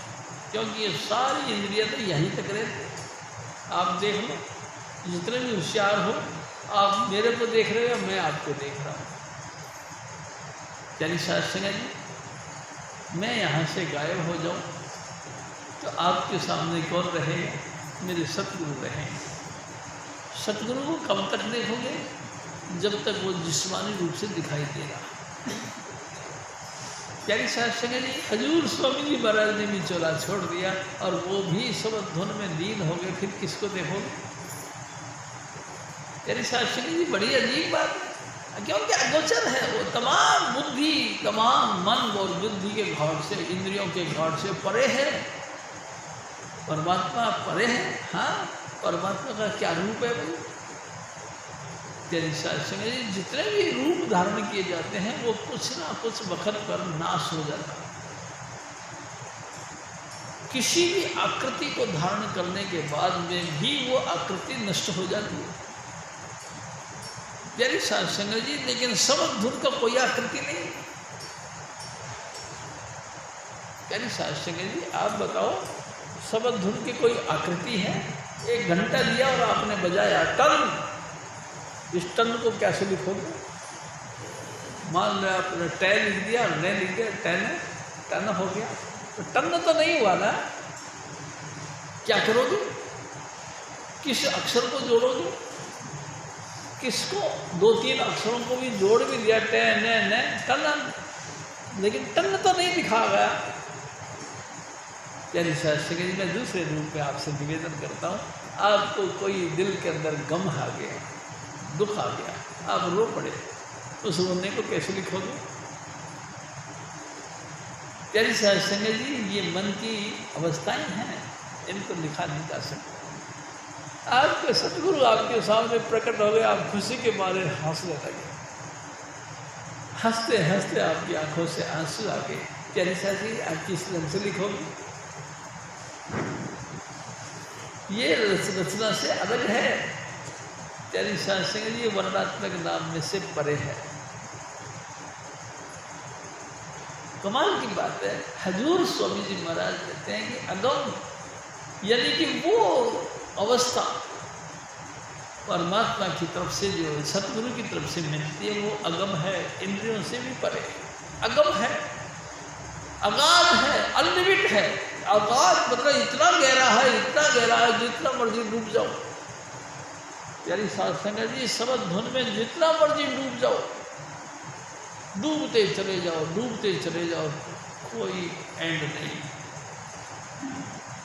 क्योंकि ये सारी इंद्रियां तो यहीं तक रहती। आप देख लो, जितने भी होशियार हो, आप मेरे को देख रहे हो, मैं आपको देख रहा हूँ। प्यारी सास संगत जी, मैं यहाँ से गायब हो जाऊँ तो आपके सामने कौन रहेगा? मेरे सतगुरु रहेंगे। सतगुरु को कब तक देखोगे? जब तक वो जिस्मानी रूप से दिखाई दे रहा। प्यारी सास संगत जी, हजूर स्वामी जी महाराज ने भी चोला छोड़ दिया और वो भी शब्द धुन में लीन हो गए, फिर किसको देखोगे? प्यारी सास संगत जी, बड़ी अजीब बात है, क्योंकि अगोचर है वो। तमाम बुद्धि, तमाम मन और बुद्धि के घाट से, इंद्रियों के घाट से परे है। परमात्मा परे है। हाँ, परमात्मा का क्या रूप है भाई? प्यारी सास संगत जी, जितने भी रूप धारण किए जाते हैं वो कुछ ना कुछ वक्त पर नाश हो जाता है। किसी भी आकृति को धारण करने के बाद में भी वो आकृति नष्ट हो जाती है। प्यारी सास संगत जी, लेकिन शब्द धुन का कोई आकृति नहीं। प्यारी सास संगत जी, आप बताओ, शब्द धुन की कोई आकृति है? एक घंटा लिया और आपने बजाया टन, इस टन को कैसे लिखोगे? मान लो आपने टैन लिख दिया और नहीं लिख दिया, टन हो गया, तो टन तो नहीं हुआ ना। क्या करोगे? किस अक्षर को जोड़ोगे? किसको? दो तीन अक्षरों को भी जोड़ भी दिया, टन, लेकिन टन तो नहीं लिखा गया। प्यारी सास संगत जी, मैं दूसरे रूप में आपसे निवेदन करता हूँ, आपको कोई दिल के अंदर गम आ गया, दुख आ गया, आप रो पड़े, उस रोने को कैसे लिखोगे? प्यारी सास संगत जी, ये मन की अवस्थाएं हैं, इनको लिखा नहीं जा सकता। आपके सतगुरु आपके सामने प्रकट हो गए, आप खुशी के मारे हंसने लगे, हंसते हंसते आपकी आंखों से आंसू आ गए। प्यारी सास जी, आप किस रंग से लिखोगे? ये रचना से अलग है। प्यारी सास संगत जी, वर्णात्मक नाम में से परे है। कमाल की बात है, हजूर स्वामी जी महाराज कहते हैं कि अगम यानी कि वो अवस्था परमात्मा की तरफ से जो सतगुरु की तरफ से मिलती है वो अगम है, इंद्रियों से भी परे अगम है, अगाध है, अनलिमिट है। अगाध मतलब इतना गहरा है जितना मर्जी डूब जाओ। यानी साध संगत जी समझ धुन में जितना मर्जी डूब जाओ, डूबते चले जाओ, कोई एंड नहीं।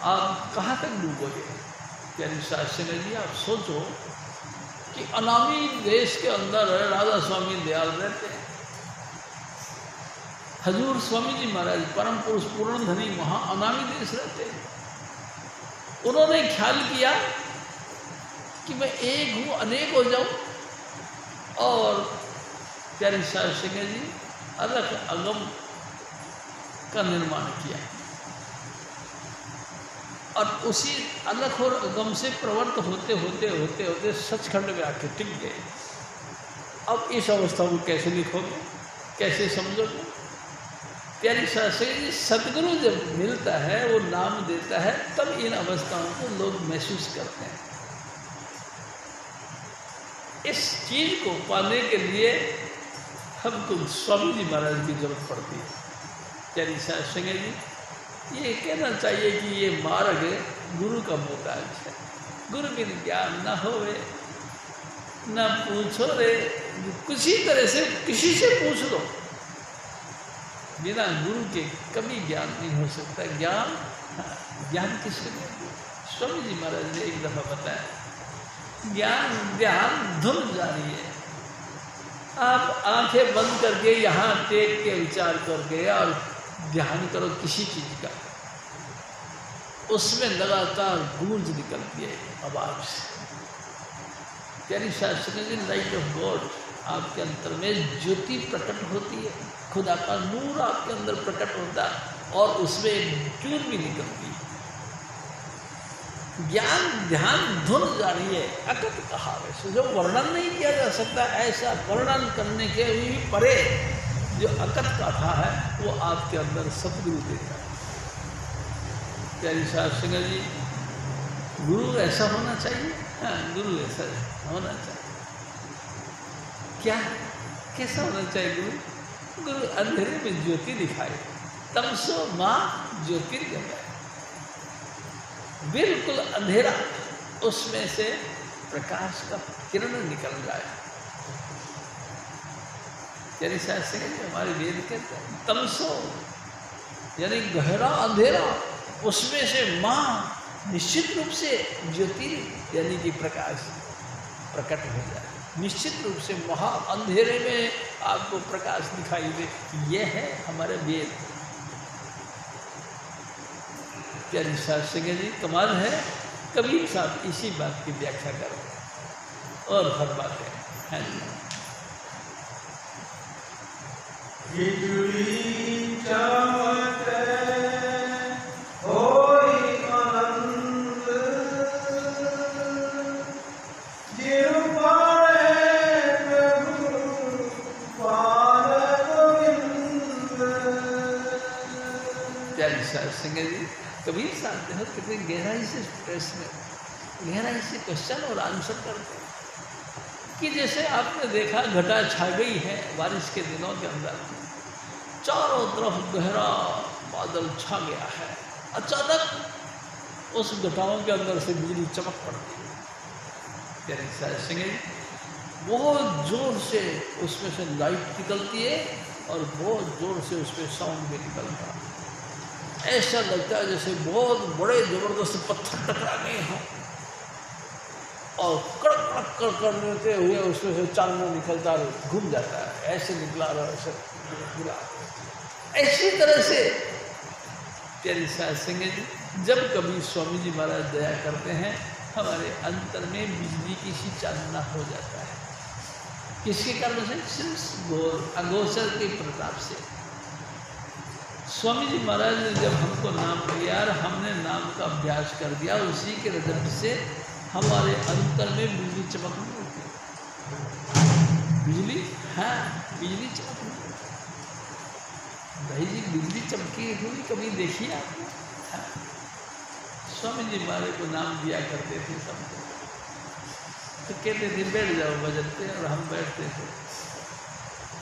आप कहाँ तक डूबोगे? यानी साध संगत जी आप सोचो कि अनामी देश के अंदर राधा स्वामी दयाल रहते हैं, हजूर स्वामी जी महाराज परम पुरुष पूर्ण धनी वहाँ अनामी देश रहते हैं। उन्होंने ख्याल किया कि मैं एक हूँ अनेक हो जाऊँ, और प्यारी साध संगत जी अलग अगम का निर्माण किया, और उसी अलग और अगम से प्रवृत्त होते सचखंड में आके टिक गए। अब इस अवस्था को कैसे लिखोगे, कैसे समझोगे? प्यारी साध संगत जी सतगुरु जब मिलता है, वो नाम देता है, तब इन अवस्थाओं को लोग महसूस करते हैं। इस चीज को पाने के लिए हमको स्वामी जी महाराज की जरूरत पड़ती है। प्यारी साध संगत जी ये कहना चाहिए कि ये मार्ग गुरु का मोहताज है। गुरु बिन ज्ञान न होवे न पूछो रे, किसी तरह से किसी से पूछ लो, बिना गुरु के कभी ज्ञान नहीं हो सकता। ज्ञान किसके लिए? स्वामी जी महाराज ने एक दफा बताया, ज्ञान ध्यान धुन जानी है। आप आंखें बंद करके यहाँ टेक के विचार करके और ध्यान करो किसी चीज का, उसमें लगातार गूंज निकलती है आवाज से। प्यारी शास्त्र जी लाइट ऑफ गॉड आपके अंतर में ज्योति प्रकट होती है, खुदा का नूर आपके अंदर प्रकट होता है, और उसमें एक ट्यून भी निकलती है। ज्ञान ध्यान धुन जानिए अकथ कहा, वैसे जो वर्णन नहीं किया जा सकता, ऐसा वर्णन करने के भी परे जो अकथ कथा है वो आपके अंदर सतगुरु देता है। प्यारी साध संगत जी गुरु ऐसा होना चाहिए, हाँ गुरु ऐसा होना चाहिए। क्या कैसा होना चाहिए गुरु? गुरु अंधेरे में ज्योति दिखाए, तमसो माँ ज्योतिर्गमय, बिल्कुल अंधेरा उसमें से प्रकाश का किरण निकल जाए। यानी शायद से हमारे वेद कहते हैं तमसो यानी गहरा अंधेरा, उसमें से माँ निश्चित रूप से ज्योति यानी कि प्रकाश प्रकट हो जाए। निश्चित रूप से महा अंधेरे में आपको प्रकाश दिखाई दे, यह है हमारे वेद। प्यारी साध संगत जी कमाल है, कबीर साहब इसी बात की व्याख्या करो और हर बात है। प्यारी साध संगत जी कबीर साहब देखो कितनी गहराई से प्रश्न, गहराई से क्वेश्चन और आंसर करते हैं कि जैसे आपने देखा घटा छा गई है बारिश के दिनों के अंदर, चारों तरफ गहरा बादल छा गया है, अचानक उस घटाओं के अंदर से बिजली चमक पड़ती है। प्यारी साध संगत जी बहुत जोर से उसमें से लाइट निकलती है और बहुत जोर से उसमें साउंड भी निकलता है। ऐसा लगता है जैसे बहुत बड़े जबरदस्त पत्थर टकरा गए हों और कड़क कड़क करते हुए उसमें से चांदना निकलता घूम जाता है, ऐसे निकला और ऐसे निकला। ऐसी तरह से प्यारी साध संगत जी जब कभी स्वामी जी महाराज दया करते हैं, हमारे अंतर में बिजली की सी चांदना हो जाता है। किसके कारण से? सिर्फ अगोचर के प्रताप से। स्वामी जी महाराज ने जब हमको नाम दिया और हमने नाम का अभ्यास कर दिया, उसी के रिजल्ट से हमारे अंतर में बिजली चमकने लगती है। बिजली, हाँ बिजली चमकने लगती है। भाई जी बिजली चमकी हुई कभी देखी आपने? हाँ। स्वामी जी हमारे को नाम दिया करते थे सबको, तो कहते थे बैठ जाओ बजते, और हम बैठते थे।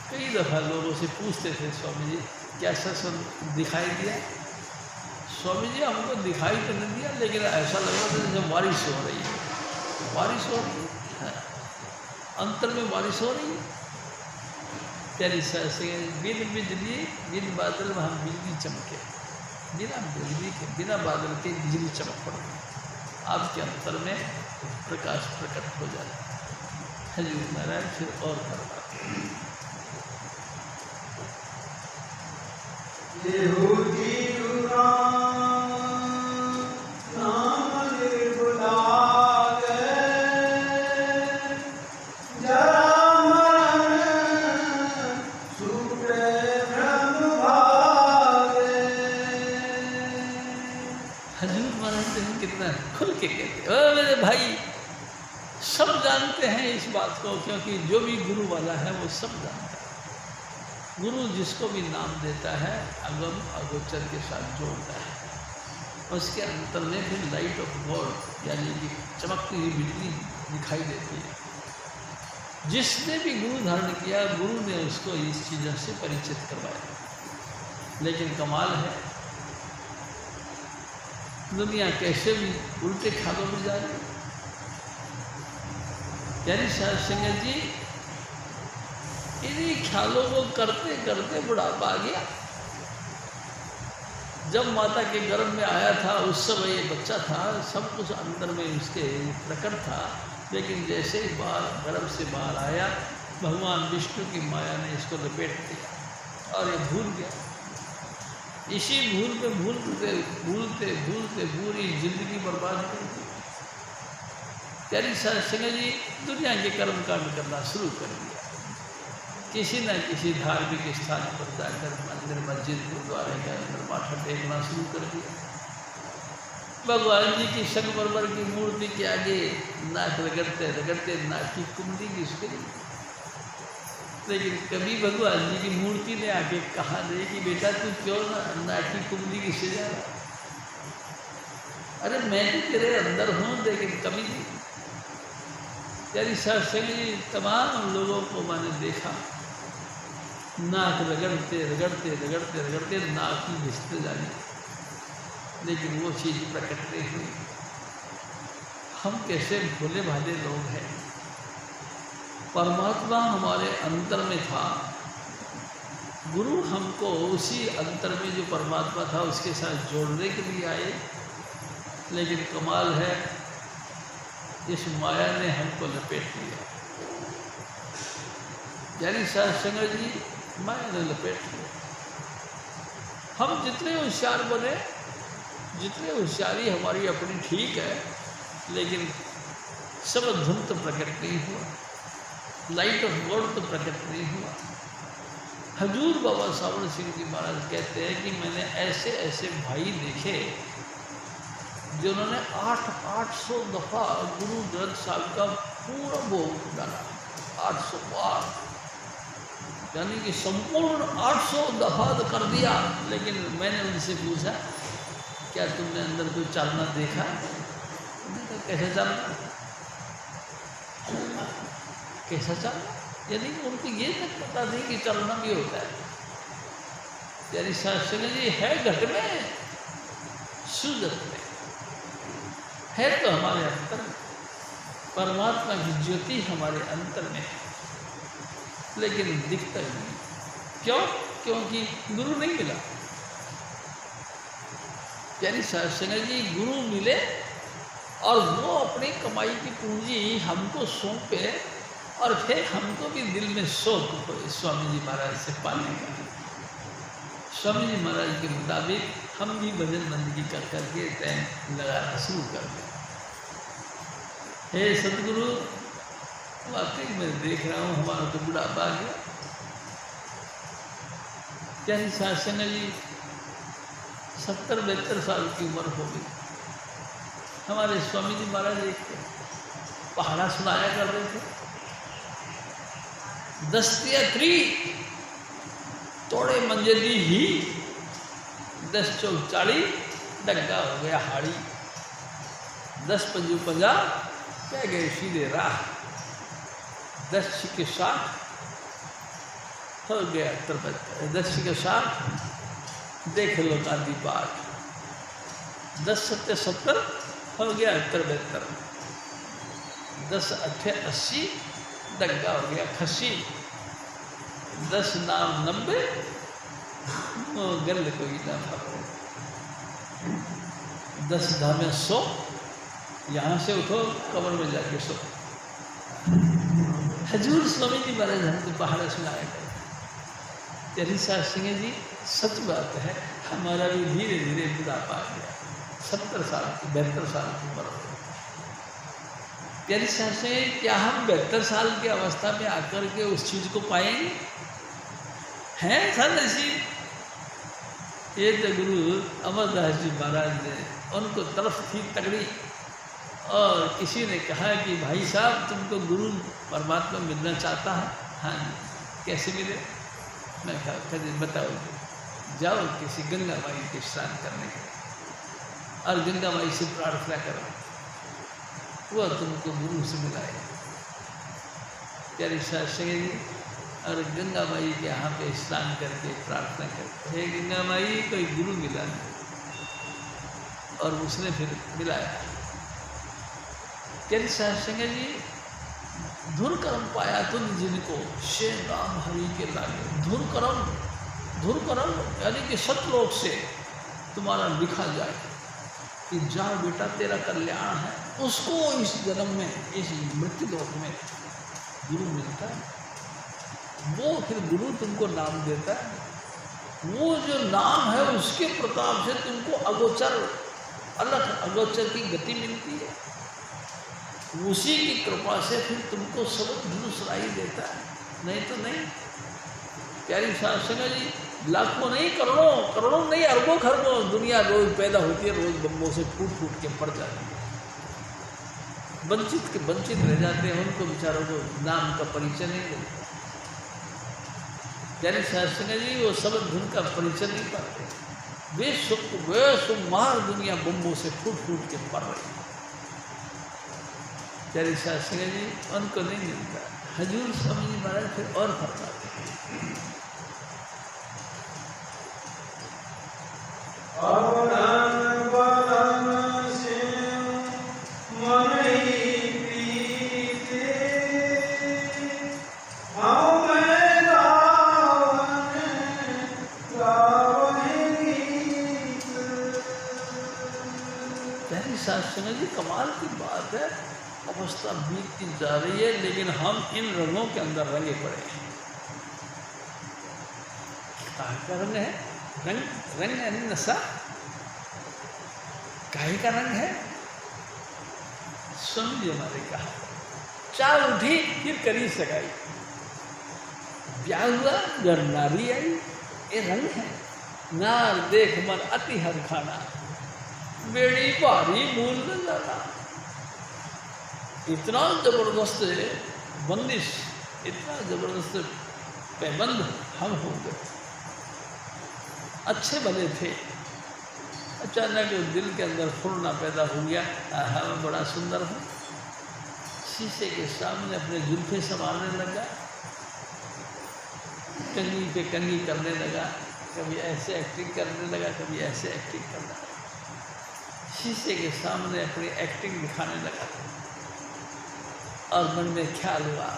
कई दफ़ा लोगों से पूछते थे स्वामी जी क्या सत्संग दिखाई दिया? स्वामी जी हमको दिखाई तो नहीं दिया, लेकिन ऐसा लग रहा था जैसे बारिश हो रही है, बारिश हो रही है। हाँ। अंतर में बारिश हो रही है। प्यारी से बिन बिजली बिन बादल वहाँ बिजली चमके, बिना बिजली के बिना बादल के बिजली चमक पड़ती, आपके अंतर में प्रकाश प्रकट हो जाता है। हजूर महाराज फिर और करवाते हैं। हजूर महाराज ने कितना खुल के कहते, ओ मेरे भाई, सब जानते हैं इस बात को, क्योंकि जो भी गुरु वाला है वो सब जानता है। गुरु जिसको भी नाम देता है अगम अगोचर के साथ जोड़ता है, उसके अंतर में फिर लाइट ऑफ गॉड यानी कि चमकती हुई बिजली दिखाई देती है। जिसने भी गुरु धारण किया, गुरु ने उसको इस चीज़ों से परिचित करवाया। लेकिन कमाल है, दुनिया कैसे भी उल्टे ख्यालों में जा रही। यानी साध संगत जी इन्हीं ख्यालों को करते करते बुढ़ापा आ गया। जब माता के गर्भ में आया था उस समय ये बच्चा था, सब कुछ अंदर में उसके प्रकट था, लेकिन जैसे ही बाहर गर्भ से बाहर आया, भगवान विष्णु की माया ने इसको लपेट दिया और ये भूल गया। इसी भूल पे भूलते भूलते भूलते पूरी जिंदगी बर्बाद कर दी। प्यारी साध संगत जी दुनिया के कर्म कांड करना शुरू कर दिया। किसी न किसी धार्मिक स्थान पर जाकर मंदिर मस्जिद गुरुद्वारे के अंदर माथा टेकना शुरू कर दिया। भगवान जी की संगमरमर की मूर्ति के आगे नाक रगड़ते रगड़ते नाक की कुंडी घिसके। लेकिन कभी भगवान जी की मूर्ति ने आके कहा नहीं कि बेटा तू क्यों नाक की कुंडी घिसे जा रहा? अरे मैं तो तेरे अंदर हूँ, लेकिन कभी नहीं। यानी सत्संग जी तमाम लोगों को मैंने देखा नाक रगड़ते रगड़ते रगड़ते रगड़ते नाक ही घिसते जाने, लेकिन वो चीज़ प्रकट नहीं हुई। हम कैसे भोले भाले लोग हैं। परमात्मा हमारे अंतर में था, गुरु हमको उसी अंतर में जो परमात्मा था उसके साथ जोड़ने के लिए आए, लेकिन कमाल है इस माया ने हमको लपेट लिया। यानी सत्संग जी माया ने लपेट लिया। हम जितने होशियार बने, जितने होशियारी हमारी अपनी ठीक है, लेकिन सब धुन तो प्रकट नहीं हुआ, लाइट ऑफ गॉड तो प्रकट नहीं हुआ। हजूर बाबा सावड़ सिंह जी महाराज कहते हैं कि मैंने ऐसे ऐसे भाई देखे जिन्होंने 800 दफ़ा गुरु ग्रंथ साहब का पूरा भोग डाला, 800 बार, यानी कि संपूर्ण 800 दफ़ा कर दिया। लेकिन मैंने उनसे पूछा क्या तुमने अंदर कोई चालना देखा? उन्होंने कहा कैसे चालना? कैसा चलना? यानी उनको ये तक पता नहीं कि चलना भी होता है। यानी सत्संग जी है घट में, सुजत में है, तो हमारे अंतर में परमात्मा की ज्योति हमारे अंतर में है, लेकिन दिखता ही नहीं। क्यों? क्योंकि गुरु नहीं मिला। यानी सत्संग जी गुरु मिले और वो अपनी कमाई की पूंजी हमको सौंपे, और फिर हमको भी दिल में शौक हो स्वामी जी महाराज से पाने का। स्वामी जी महाराज के मुताबिक हम भी भजन बंदगी कर करके टाइम लगाना शुरू कर दें। हे सतगुरु, वाकई मैं देख रहा हूँ हमारा तो बुढ़ापा आ गया। क्या ही सत्संग जी 70-72 साल की उम्र हो गई। हमारे स्वामी जी महाराज एक पहाड़ा सुनाया कर रहे थे, दस्तिया 3 तोड़े मंजे दी ही 10 चौक 40 डग्गा हो गया हाड़ी 10 पंजू 50 कह गए सीधे राह 10 छिके 60 हो गया 73 10 छिके 60 देख लो गांधी पाठ 10 सत्ते 70 हो गया 72 10 अट्ठे 80 डग्गा हो गया खसी 10 नाम 90 गल कोई ना भागो 10 धामे 100 यहाँ से उठो कब्र में जाके सो हजूर स्वामी जी महाराज हमको पहाड़ सुनाया गया तेरी सास सिंह जी सच बात है हमारा भी धीरे धीरे बुढ़ापा आ गया 70 साल की 72 साल की उम्र हो गई प्यारी सासें क्या हम 72 साल की अवस्था में आकर के उस चीज़ को पाएंगे हैं था नसीब ये तो गुरु अमरदास जी महाराज ने उनको तरफ थी तगड़ी और किसी ने कहा कि भाई साहब तुमको गुरु परमात्मा मिलना चाहता है हाँ कैसे मिले मैं कहा कभी बताओ जाओ किसी गंगा माई के स्नान करने के और गंगा माई से प्रार्थना करो वह तुमको गुरु से मिलाए प्यारी सासंग जी और गंगा माई के यहाँ पे स्नान करके प्रार्थना करते हे गंगा माई कोई गुरु मिला नहीं और उसने फिर मिलाया प्यारी सासंग जी धुर कर्म पाया तुम जिनको शे राम हरि के लागे धुर कर्म यानी कि सतलोक से तुम्हारा लिखा जाए कि जा बेटा तेरा कल्याण है उसको इस जन्म में इस मृत्यु लोक में गुरु मिलता है वो फिर गुरु तुमको नाम देता है वो जो नाम है उसके प्रताप से तुमको अगोचर अलग अगोचर की गति मिलती है उसी की कृपा से फिर तुमको सब धनु सुनाई देता है नहीं तो नहीं प्यारी सासंग जी लाखों नहीं करोड़ों नहीं अरबों खरबों दुनिया रोज पैदा होती है रोज बम्बों से फूट के पड़ जाती है वंचित के वंचित रह जाते हैं उनको बेचारों को नाम का परिचय नहीं मिलता प्यारी सासंग जी वो सब धुन का परिचय नहीं पाते वे सुमार दुनिया बम्बों से फूट के पड़ रही है प्यारी सासंग जी उनको नहीं मिलता हजूर स्वामी जी महाराज फिर और फरमाते प्यारी सासंग जी कमाल की बात है अवस्था बीतती जा रही है लेकिन हम इन रंगों के अंदर रंगे पड़े हैं का रंग है रंग यानी नशा काहे का रंग है स्वामी जी हमारे कहा चाल उठी फिर करी सगाई ब्याह हुआ घर नारी आई ये रंग है नार देख मन अति हर खाना बेड़ी भारी मूल न जाना इतना जबरदस्त बंदिश इतना जबरदस्त पैबंद हम हो गए अच्छे भले थे अचानक दिल के अंदर फुरना पैदा हो गया मैं बड़ा सुंदर हूँ शीशे के सामने अपने जुल्फे संभालने लगा कंगी पे कंगी करने लगा कभी ऐसे एक्टिंग करने लगा कभी ऐसे एक्टिंग करने लगा शीशे के सामने अपनी एक्टिंग दिखाने लगा और मन में ख्याल हुआ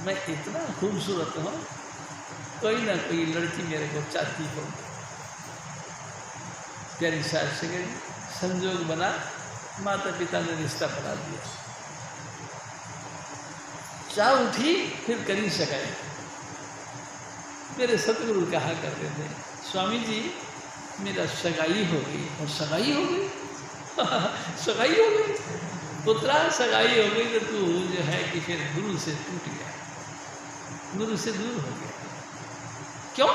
मैं इतना खूबसूरत हूँ कोई ना कोई लड़की मेरे को चाहती हो प्यारी सासंग जी संजोग बना माता पिता ने रिश्ता बना दिया चाह उठी फिर करी सगाई मेरे सतगुरु कहा करते थे स्वामी जी मेरा सगाई हो गई और सगाई हो गई सगाई हो गई पुत्रा सगाई हो गई तो तू जो है कि फिर गुरु से टूट गया गुरु से दूर हो गया क्यों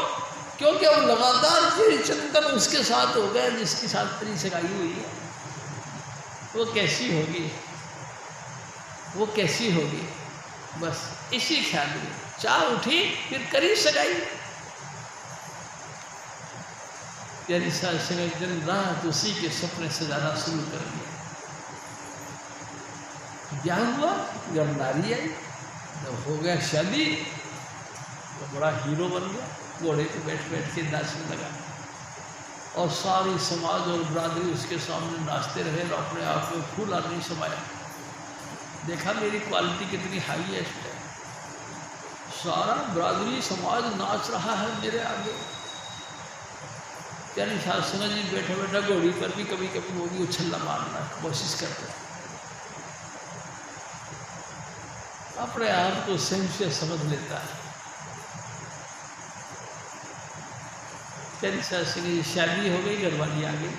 क्योंकि अब लगातार चिंतन उसके साथ हो गया जिसके साथ तेरी सगाई हुई है वो कैसी होगी बस इसी ख्याल में चाह उठी फिर करी सगाई प्यारी साध संगत दिन रात उसी के सपने सजाना शुरू कर दिया। ब्याह हुआ, गरनारी आई, जब हो गया शादी तो बड़ा हीरो बन गया, घोड़े पे बैठ बैठ के नाचने लगा और सारी समाज और बरादरी उसके सामने नाचते रहे और अपने आप में फूल नहीं समाया। देखा मेरी क्वालिटी कितनी हाई है इस टाइम, सारा बरादरी समाज नाच रहा है मेरे आगे। यानी साध संगत जी बैठा बैठा घोड़ी पर भी कभी कभी वो भी उछल्ला मारना कोशिश करते हैं, अपने आप को स्वयं से समझ लेता है। यानी साध संगत जी शादी हो गई, घरवाली आ गई,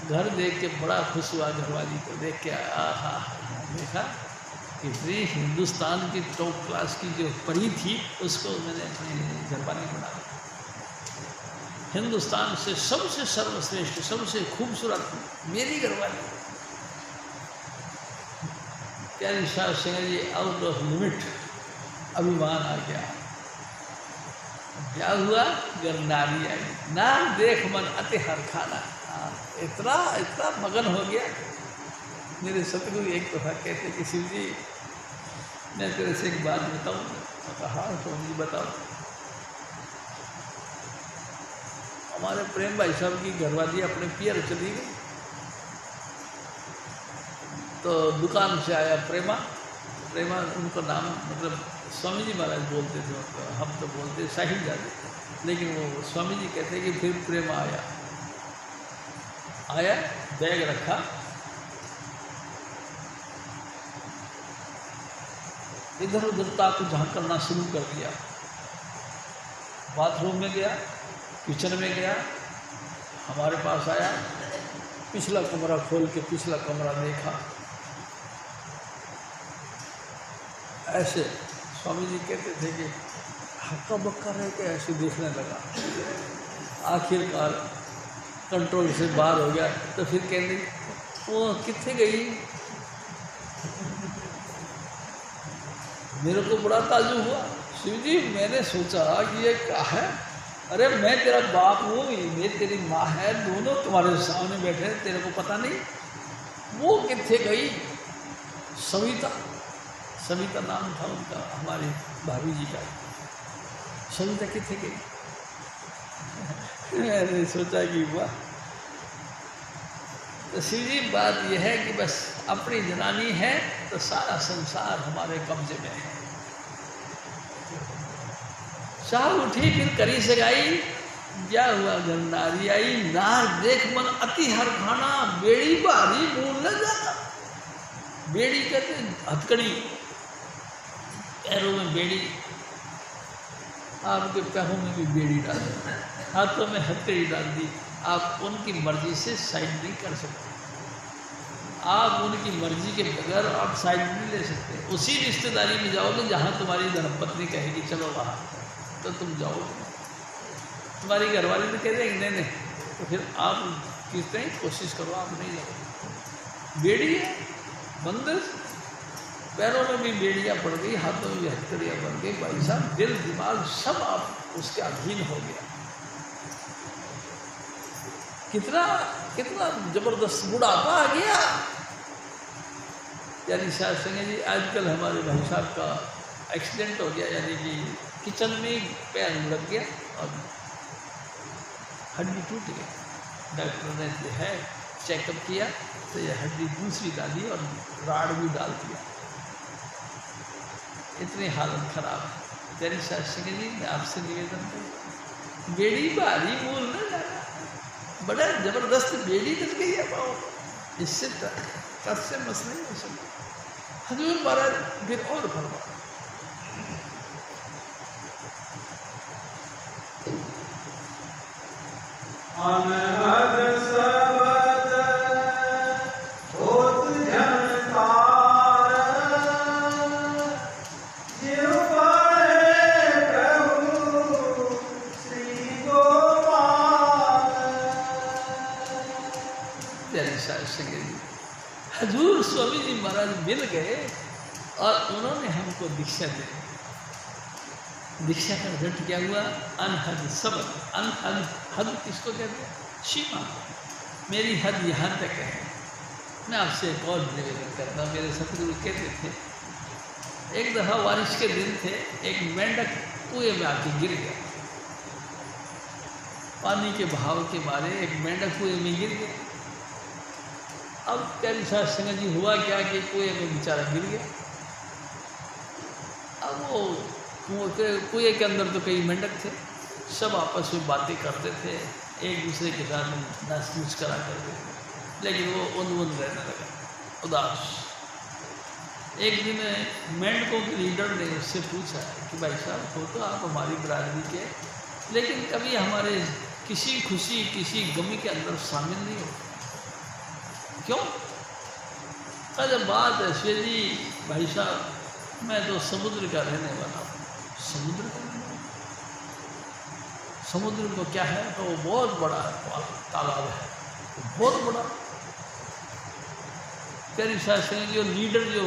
घर देख के बड़ा खुश हुआ, घरवाली को देख के आहा देखा इतनी हिंदुस्तान की टॉप क्लास की जो परी थी उसको मैंने अपनी घरवाली बना दी। हिंदुस्तान से सबसे सर्वश्रेष्ठ सबसे खूबसूरत मेरी घरवाली। प्यारी साध संगत जी आउट ऑफ लिमिट अभिमान आ गया। क्या हुआ, गरनारी आई, नाम देख मन अति हर खाना। इतना इतना मगन हो गया। मेरे सतगुरु एक दफ़ा कहते कि शिव जी मैं तेरे से एक बात बताऊँ। कहा तो मुझे बताओ। हमारे प्रेम भाई साहब की घरवाली अपने पियर चली गई, तो दुकान से आया प्रेमा। प्रेमा उनको नाम मतलब स्वामी जी महाराज बोलते थे, हम तो बोलते साहिल जाते, लेकिन वो स्वामी जी कहते कि फिर प्रेमा आया बैग रखा, इधर उधर ताक झांकना शुरू कर दिया। बाथरूम में गया, किचन में गया, हमारे पास आया, पिछला कमरा खोल के पिछला कमरा देखा। ऐसे स्वामी जी कहते थे कि हक्का बक्का रह के ऐसे देखने लगा। आखिरकार कंट्रोल से बाहर हो गया, तो फिर कहने वो कितने गई। मेरे को बड़ा ताज्जुब हुआ। शिव जी मैंने सोचा कि ये क्या है, अरे मैं तेरा बाप हूँ, ये तेरी माँ है, दोनों तुम्हारे सामने बैठे, तेरे को पता नहीं वो कितने गई। सविता, सविता नाम था उनका, हमारी भाभी जी का। सविता कितने गई। मैंने सोचा कि वाह। तो शिव जी बात यह है कि बस अपनी जनानी है तो सारा संसार हमारे कब्जे में है। चाह उठी फिर करी सगाई, क्या हुआ, गरनारी आई, नार देख मन अति हर खाना, बेड़ी भारी मूल न जाना। बेड़ी कहते हथकड़ी, पैरों में बेड़ी, आपके पैरों में भी बेड़ी डाल दी, हाथों में हथकड़ी डाल दी। आप उनकी मर्जी से साइड नहीं कर सकते, आप उनकी मर्जी के बगैर आप साइड नहीं ले सकते। उसी रिश्तेदारी में जाओगे जहाँ तुम्हारी धर्मपत्नी कहेगी चलो वहाँ, तो तुम जाओ। तुम्हारी घरवाली तो कह देंगे नहीं नहीं, तो फिर आप किस तरह कोशिश करो, आप नहीं जाओ। बेड़ी है, बंदिश, पैरों में भी बेड़ियाँ पड़ गई, हाथों में भी हथकड़ियाँ पड़ गई। भाई साहब दिल दिमाग सब आप उसके अधीन हो गया। कितना कितना जबरदस्त बुढ़ापा आ गया। यानी साध संगत जी आजकल हमारे भाई साहब का एक्सीडेंट हो गया, यानी कि किचन में पैर लग गया और हड्डी टूट गई। डॉक्टर ने जो है चेकअप किया तो ये हड्डी दूसरी डाली और राड भी डाल दिया। इतनी हालत खराब है। यानी साध संगत जी मैं आपसे निवेदन करूँ, बेड़ी भारी मूल न जाना। बड़ा जबरदस्त बेड़ी लग गई है पाओ, इससे कस से मसले नहीं हो सकते। हजूर महाराज फिर और फरमा, अनहद सबद होत झनकार, जिव पढ़े प्रभु श्री गोपाल। प्यारी साध संगत जी, हजूर स्वामी जी महाराज मिल गए और उन्होंने हमको दीक्षा दी। दीक्षा का रिजल्ट क्या हुआ? अनहद सब्र। अनहद, हद किसको कहते हैं? सीमा। मेरी हद यहाँ तक है। मैं आपसे एक और निवेदन करता, मेरे सतगुरु कहते थे, एक दफ़ा बारिश के दिन थे, एक मेंढक कुएं में आके गिर गया। पानी के बहाव के मारे एक मेंढक कुएं में गिर गया। अब प्यारी साहब संगत जी हुआ क्या कि कुएं में बेचारा गिर गया। अब वो कुएं के अंदर तो कई मेंढक थे, सब आपस में बातें करते थे, एक दूसरे के साथ नाच नुच करा करते थे, लेकिन वो उन रहने लगा, उदास। एक दिन मेंढकों के लीडर ने उससे पूछा कि भाई साहब, हो तो आप हमारी बिरादरी के, लेकिन कभी हमारे किसी खुशी किसी गमी के अंदर शामिल नहीं हो, क्यों? अरे बात ऐसे जी भाई साहब, मैं तो समुद्र का रहने वाला हूँ। समुद्र का रहने वाला? समुद्र को क्या है? तो वो बहुत बड़ा तालाब है, बहुत बड़ा। प्यारी साहब जो लीडर जो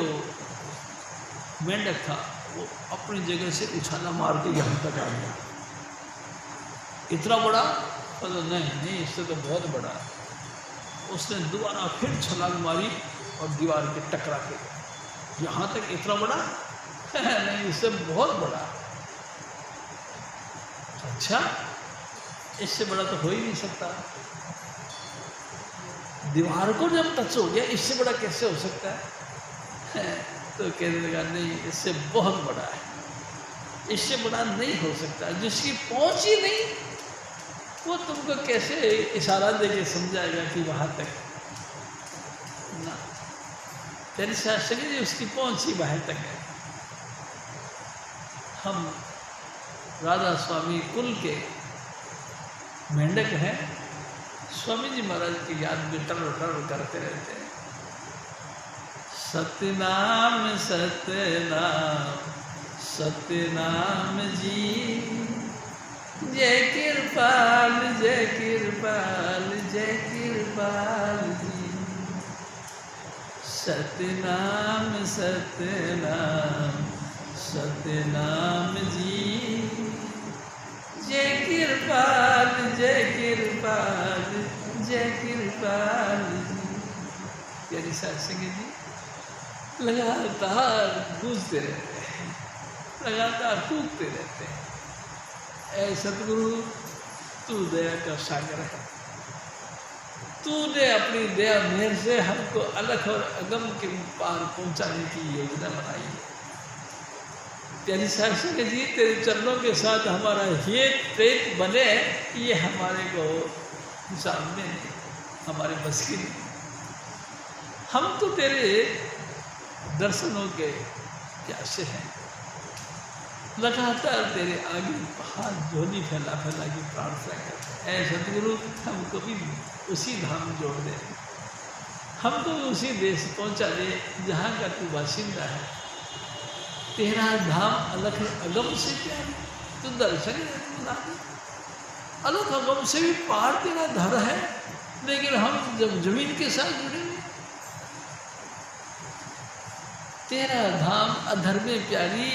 मेंढक था, वो अपनी जगह से उछाला मार के यहाँ तक आ गया। इतना बड़ा? तो नहीं, इससे तो बहुत बड़ा। उसने दोबारा फिर छलांग मारी और दीवार के टकरा के, यहाँ तक इतना बड़ा? नहीं, इससे बहुत बड़ा। अच्छा, इससे बड़ा तो हो ही नहीं सकता। दीवार को जब टच हो गया, इससे बड़ा कैसे हो सकता है? तो कहने लगा, नहीं, इससे बहुत बड़ा है, इससे बड़ा नहीं हो सकता। जिसकी पहुंच ही नहीं, वो तुमको कैसे इशारा देके समझाएगा कि वहां तक ना? तेरी शास्त्री जी उसकी पहुंच ही बाहर तक है। हम राधा स्वामी कुल के मेंढक हैं, स्वामी जी महाराज की याद में टर करते रहते हैं। सतनाम सतनाम सतनाम जी, जय कृपाल जय कृपाल जय कृपाल जी। सतनाम सतनाम सतनाम जी, जय कृपाल जय कृपाल जय कृपाल जी। प्यारी सत्संग जी लगातार गूंजते रहते हैं, लगातार कूदते रहते हैं। ऐ सतगुरु, तू दया का सागर है। तूने अपनी दया मेहर से हमको अलख और अगम के पार पहुंचाने की योजना बनाई है। प्यारी शास्त्री जी, तेरे चरणों के साथ हमारा हित प्रेत बने, ये हमारे को हिसाब में नहीं, हमारे बस की नहीं। हम तो तेरे दर्शनों के प्यासे हैं, लगातार तेरे आगे हाथ झोली फैला फैला की प्रार्थना करते हैं। ऐ सतगुरु, हमको भी उसी धाम जोड़ दे, हमको उसी देश पहुंचा दे जहाँ का तू बाशिंदा है। तेरा धाम अलख अगम से क्या है, तू दर्शन अलख अगम से भी पार तेरा धर है, लेकिन हम जब जमीन के साथ जुड़े, तेरा धाम अधर में प्यारी,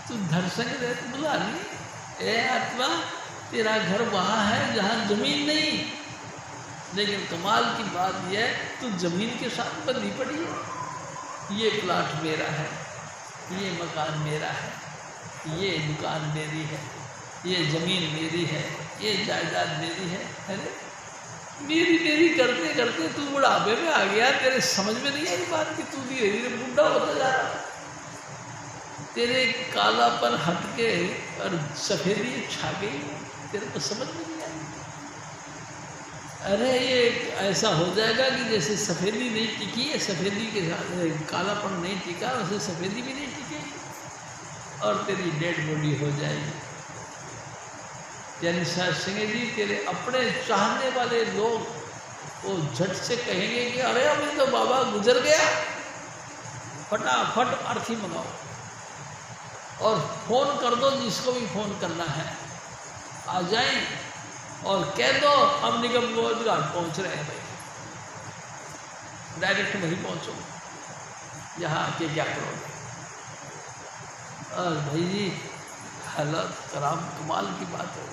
तू धर संग रह बुला ली। ए आत्मा, तेरा घर वहाँ है जहाँ जमीन नहीं, लेकिन कमाल की बात यह है, तू जमीन के साथ बंधी पड़ी है। ये प्लाट मेरा है, ये मकान मेरा है, ये दुकान मेरी है, ये ज़मीन मेरी है, ये जायदाद मेरी है। अरे मेरी मेरी करते करते तू बुढ़ापे में आ गया, तेरे समझ में नहीं आई बात कि तू धीरे धीरे बुढ़ा होता जा रहा। तेरे कालापन हट के और सफ़ेदी छा गई, तेरे को समझ में नहीं आई। अरे ये ऐसा हो जाएगा कि जैसे सफ़ेदी नहीं टिकी है, सफ़ेदी के साथ कालापन नहीं टिका, वैसे सफ़ेदी भी नहीं टिकेगी और तेरी डेड बॉडी हो जाएगी। यानी सिंह जी, तेरे अपने चाहने वाले लोग वो झट से कहेंगे कि अरे अभी तो बाबा गुजर गया, फटाफट अर्थी मंगाओ और फ़ोन कर दो, जिसको भी फ़ोन करना है आ जाए और कह दो हम निगम गोद घाट पहुँच रहे हैं। भाई डायरेक्ट वहीं पहुँचो, यहाँ आके क्या करोगे। और भाई जी, हालत कराम कमाल की बात है।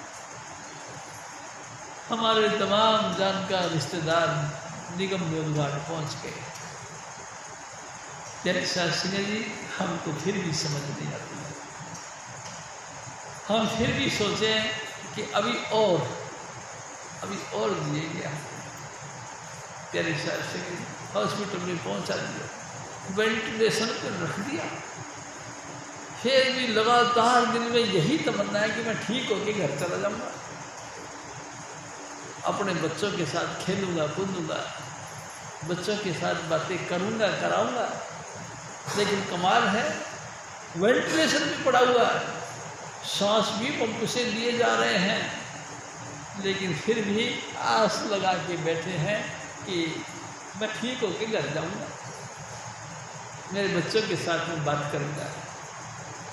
हमारे तमाम जानकार रिश्तेदार निगम देवघाट पहुंच गए। जय शास्त्री जी, हमको फिर भी समझ नहीं आती। हम फिर भी सोचें कि अभी और दिए गया। प्यारे शास्त्री जी हॉस्पिटल में पहुंचा दिया, वेंटिलेशन पर रख दिया। फिर भी लगातार दिल में यही तमन्ना है कि मैं ठीक होके घर चला जाऊंगा, अपने बच्चों के साथ खेलूंगा कूदूंगा, बच्चों के साथ बातें करूंगा कराऊंगा। लेकिन कमाल है, वेंटिलेशन भी पड़ा हुआ है, सांस भी पंप से लिए जा रहे हैं, लेकिन फिर भी आस लगा के बैठे हैं कि मैं ठीक होके घर जाऊंगा, मेरे बच्चों के साथ में बात करूंगा,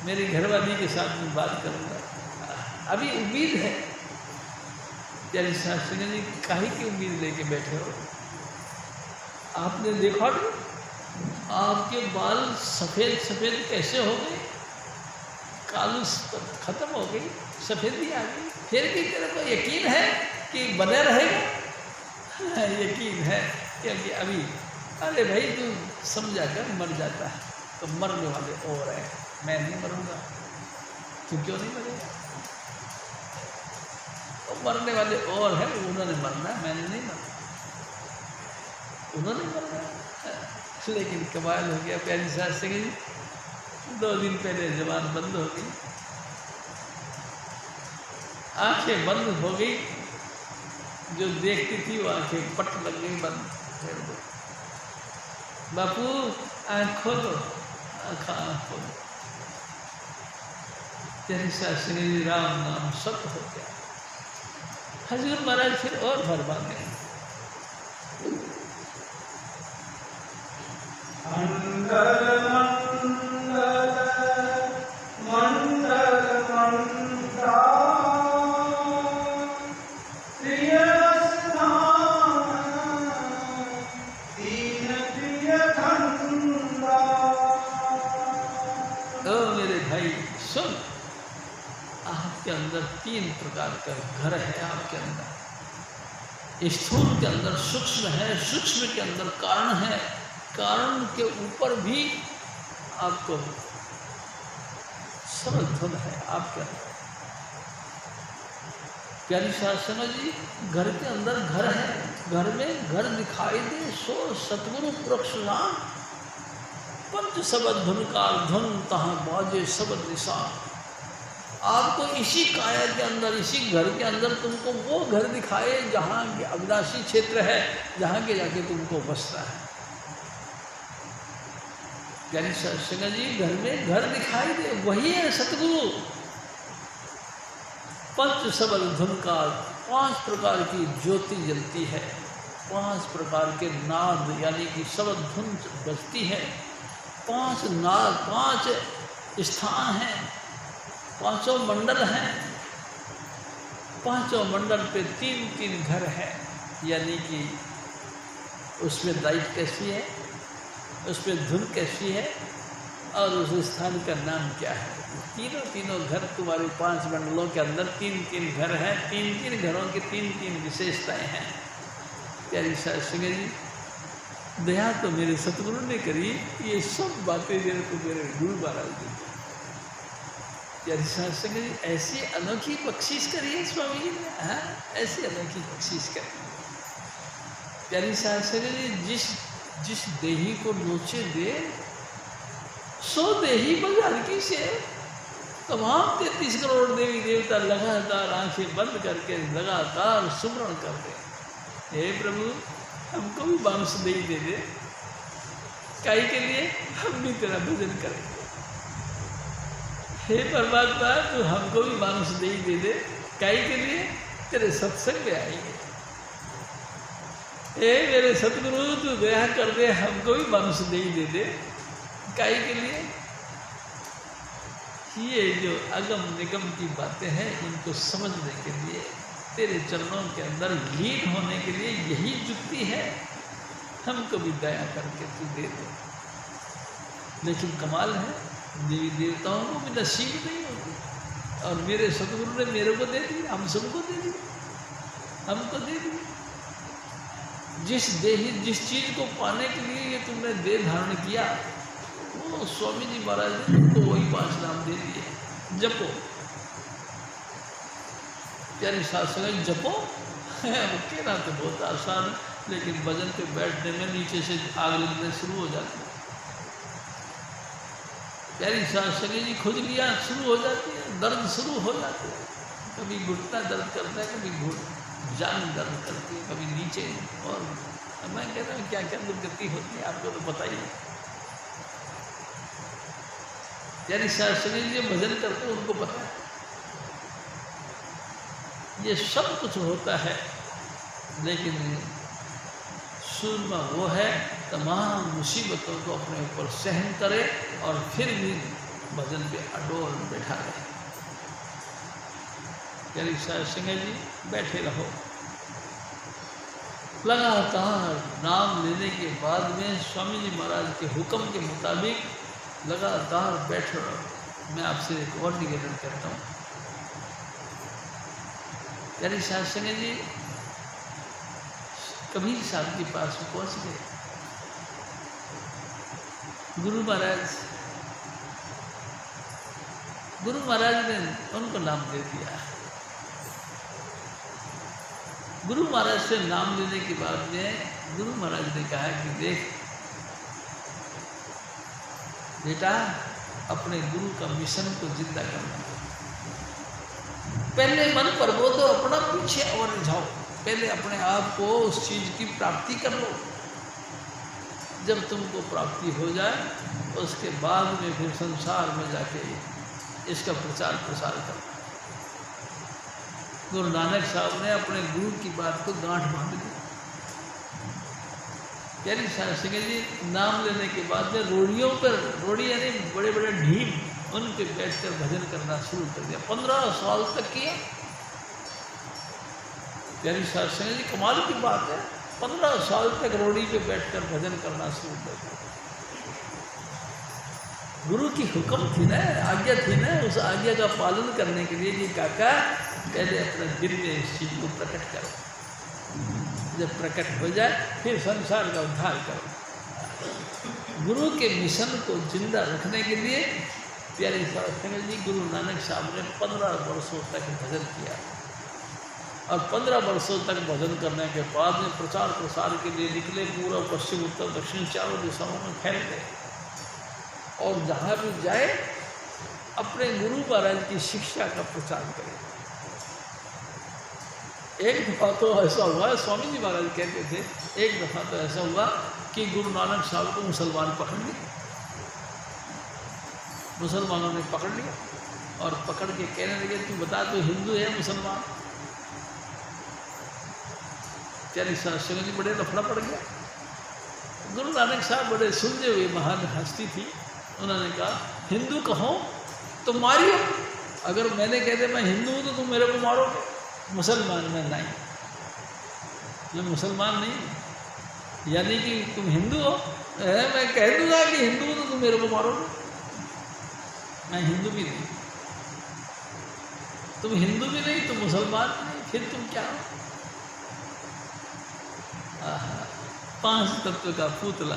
मेरी घरवाली के साथ में बात करूंगा। अभी उम्मीद है। प्यारे शास्त्री जी, काहे की उम्मीद लेके बैठे हो? आपने देखा नहीं, आपके बाल सफ़ेद सफ़ेद कैसे हो गए, कालू खत्म हो गई, सफ़ेदी आ गई। फिर भी तेरे को यकीन है कि बने रहेगा? यकीन है, क्योंकि अभी अरे भाई तू समझा कर मर जाता है तो मरने वाले और हैं, मैं नहीं मरूंगा। तू क्यों नहीं मरेगा? तो मरने वाले और हैं, उन्होंने मरना है, मैंने नहीं मरना, उन्होंने मरना है। लेकिन कमाल हो गया प्यारी शास्त्री जी, 2 दिन पहले जबान बंद हो गई, आंखें बंद हो गई, जो देखती थी वो आंखें पट लग गई बंद। बापू आँख खोलो, आँख खोलो। प्यारी शास्त्री जी, राम नाम सत्य हो गया। हजूर महाराज फिर और भरवा गए। मंडल मंडल मंडल मंडा प्रिय स्थान दीन प्रिय खंडा। ओ मेरे भाई सुन, आपके अंदर 3 प्रकार का घर है। आपके अंदर स्थूल के अंदर सूक्ष्म है, सूक्ष्म के अंदर कारण है, कारण के ऊपर भी आपको सरल धन है आपके अंदर। प्यारी शास्त्री जी, घर के अंदर घर है, घर में घर दिखाई दे सो सतगुरु पुरख सुजान। पंच सबद धुन काल धुन तहाँ बाजे सबद निशान। आपको इसी काया के अंदर, इसी घर के अंदर तुमको वो घर दिखाए जहाँ के अविनाशी क्षेत्र है, जहाँ के जाके तुमको बसता है। प्यारी शास्त्री जी, घर में घर दिखाई दे, वही है सतगुरु। पंच सबल धुन का 5 प्रकार की ज्योति जलती है, 5 प्रकार के नाद यानी कि सबद धुन बजती है, 5 नाद, 5 स्थान हैं, 5 मंडल हैं, 5 मंडल पे 3-3 घर हैं। यानी कि उसमें लाइट कैसी है, उसमें धुन कैसी है और उस स्थान का नाम क्या है। तीनों घर तुम्हारे 5 मंडलों के अंदर 3-3 घर हैं, 3-3 घरों की 3-3 विशेषताएं हैं। प्यारी शास्त्री जी, दया तो मेरे सतगुरु ने करी, ये सब बातें मेरे को मेरे गुरु महाराज ने। प्यारी शास्त्री जी, ऐसी अनोखी बख्शीश करी है स्वामी जी ने। हाँ, ऐसी अनोखी बख्शीश करी। प्यारी शास्त्री जी, जिस देही को नोचे दे सो देही बाजार की से। तमाम 33 करोड़ देवी देवता लगातार आंखें बंद करके लगातार सुमरण करते, हे प्रभु हमको भी मानुष देही दे दे, काई के लिए हम भी तेरा भजन करेंगे। हे परमात्मा, तू हमको भी मानुष देही दे दे, काई के लिए तेरे सत्संग में आएंगे। हे मेरे सतगुरु, तू दया कर दे, हमको भी मानुष देही दे दे, काई के लिए। ये जो अगम निगम की बातें हैं, इनको समझने के लिए, तेरे चरणों के अंदर लीन होने के लिए यही जुक्ति है। हमको भी दया करके तू दे दे। लेकिन कमाल है, देवी देवताओं को भी नसीब नहीं होती और मेरे सतगुरु ने मेरे को दे दी, हम सबको दे दी, हमको दे दी। जिस चीज़ को पाने के लिए ये तुमने देह धारण किया, वो स्वामी जी महाराज ने तुमको वही 5 नाम दे दिए। जपो, प्यारी साथ संगत जपो। कहना तो बहुत आसान है, लेकिन भजन पे बैठने में नीचे से आग लगने शुरू हो जाती है। प्यारी साथ संगत जी खुजलियाँ शुरू हो जाती है, दर्द शुरू हो जाते हैं। कभी घुटना दर्द करता है, कभी जान दर्द करती है, कभी नीचे। और मैं कहता हूँ क्या क्या दुर्गति होती है, आपको तो पता ही है। यानी शास्त्री जी भजन करते हैं, उनको पता है ये सब कुछ होता है। लेकिन सूरमा वो है तमाम मुसीबतों को अपने ऊपर सहन करे और फिर भी भजन पे अडोल बैठा रहे। यानी शास्त्री जी बैठे रहो, लगातार नाम लेने के बाद में स्वामी जी महाराज के हुक्म के मुताबिक लगातार बैठे रहो। मैं आपसे एक और निवेदन करता हूँ, यानी शास्त्री जी कबीर साहब के पास पहुँच गए। गुरु महाराज ने उनको नाम दे दिया। गुरु महाराज से नाम लेने के बाद में गुरु महाराज ने कहा कि देख बेटा, अपने गुरु का मिशन को जिंदा करना। पहले मन पर वो तो अपना पीछे और जाओ, पहले अपने आप को उस चीज़ की प्राप्ति कर लो। जब तुमको प्राप्ति हो जाए उसके बाद में फिर संसार में जाके इसका प्रचार प्रसार करना। गुरु नानक साहब ने अपने गुरु की बात को गांठ बांध दी। यानी शास्त्री जी नाम लेने के बाद में रोड़ी यानी बड़े बड़े ढीम, उन पे बैठकर भजन करना शुरू कर दिया। 15 साल तक किया। यानी शास्त्री जी कमाल की बात है, 15 साल तक रोड़ी पे बैठकर भजन करना शुरू कर दिया। गुरु की हुक्म थी ना, आज्ञा थी ना, उस आज्ञा का पालन करने के लिए कि काका पहले अपने दिल में इस चीज़ को प्रकट करो। जब प्रकट हो जाए फिर संसार का उद्धार करो। गुरु के मिशन को जिंदा रखने के लिए प्यारे शास्त्री जी गुरु नानक साहब ने 15 वर्षों तक भजन किया। और 15 वर्षों तक भजन करने के बाद में प्रचार प्रसार के लिए निकले। पूर्व पश्चिम उत्तर दक्षिण चारों दिशाओं में फैल गए और जहाँ भी जाए अपने गुरु महाराज की शिक्षा का प्रचार करें। एक दफ़ा तो ऐसा हुआ, स्वामी जी महाराज कहते थे, एक दफ़ा तो ऐसा हुआ कि गुरु नानक साहब को मुसलमान पकड़ लिए। मुसलमानों ने पकड़ लिया और पकड़ के कहने लगे तू बता, तू हिंदू है मुसलमान? प्यारी शास्त्री जी बड़े लफड़ा पड़ गया। गुरु नानक साहब बड़े सुलझे हुए महान हस्ती थी। उन्होंने कहा हिंदू कहो तो मारियो, अगर मैंने कह दे मैं हिंदू हूँ तो तुम मेरे को मारोगे। मुसलमान में नहीं, मैं मुसलमान नहीं, यानी कि तुम हिंदू हो, मैं कह दूँगा कि हिंदू हूँ तो तुम मेरे को मारोगे। मैं हिंदू भी नहीं, तुम हिंदू भी नहीं, तुम मुसलमान भी नहीं, फिर तुम क्या हो? 5 तत्व का पुतला।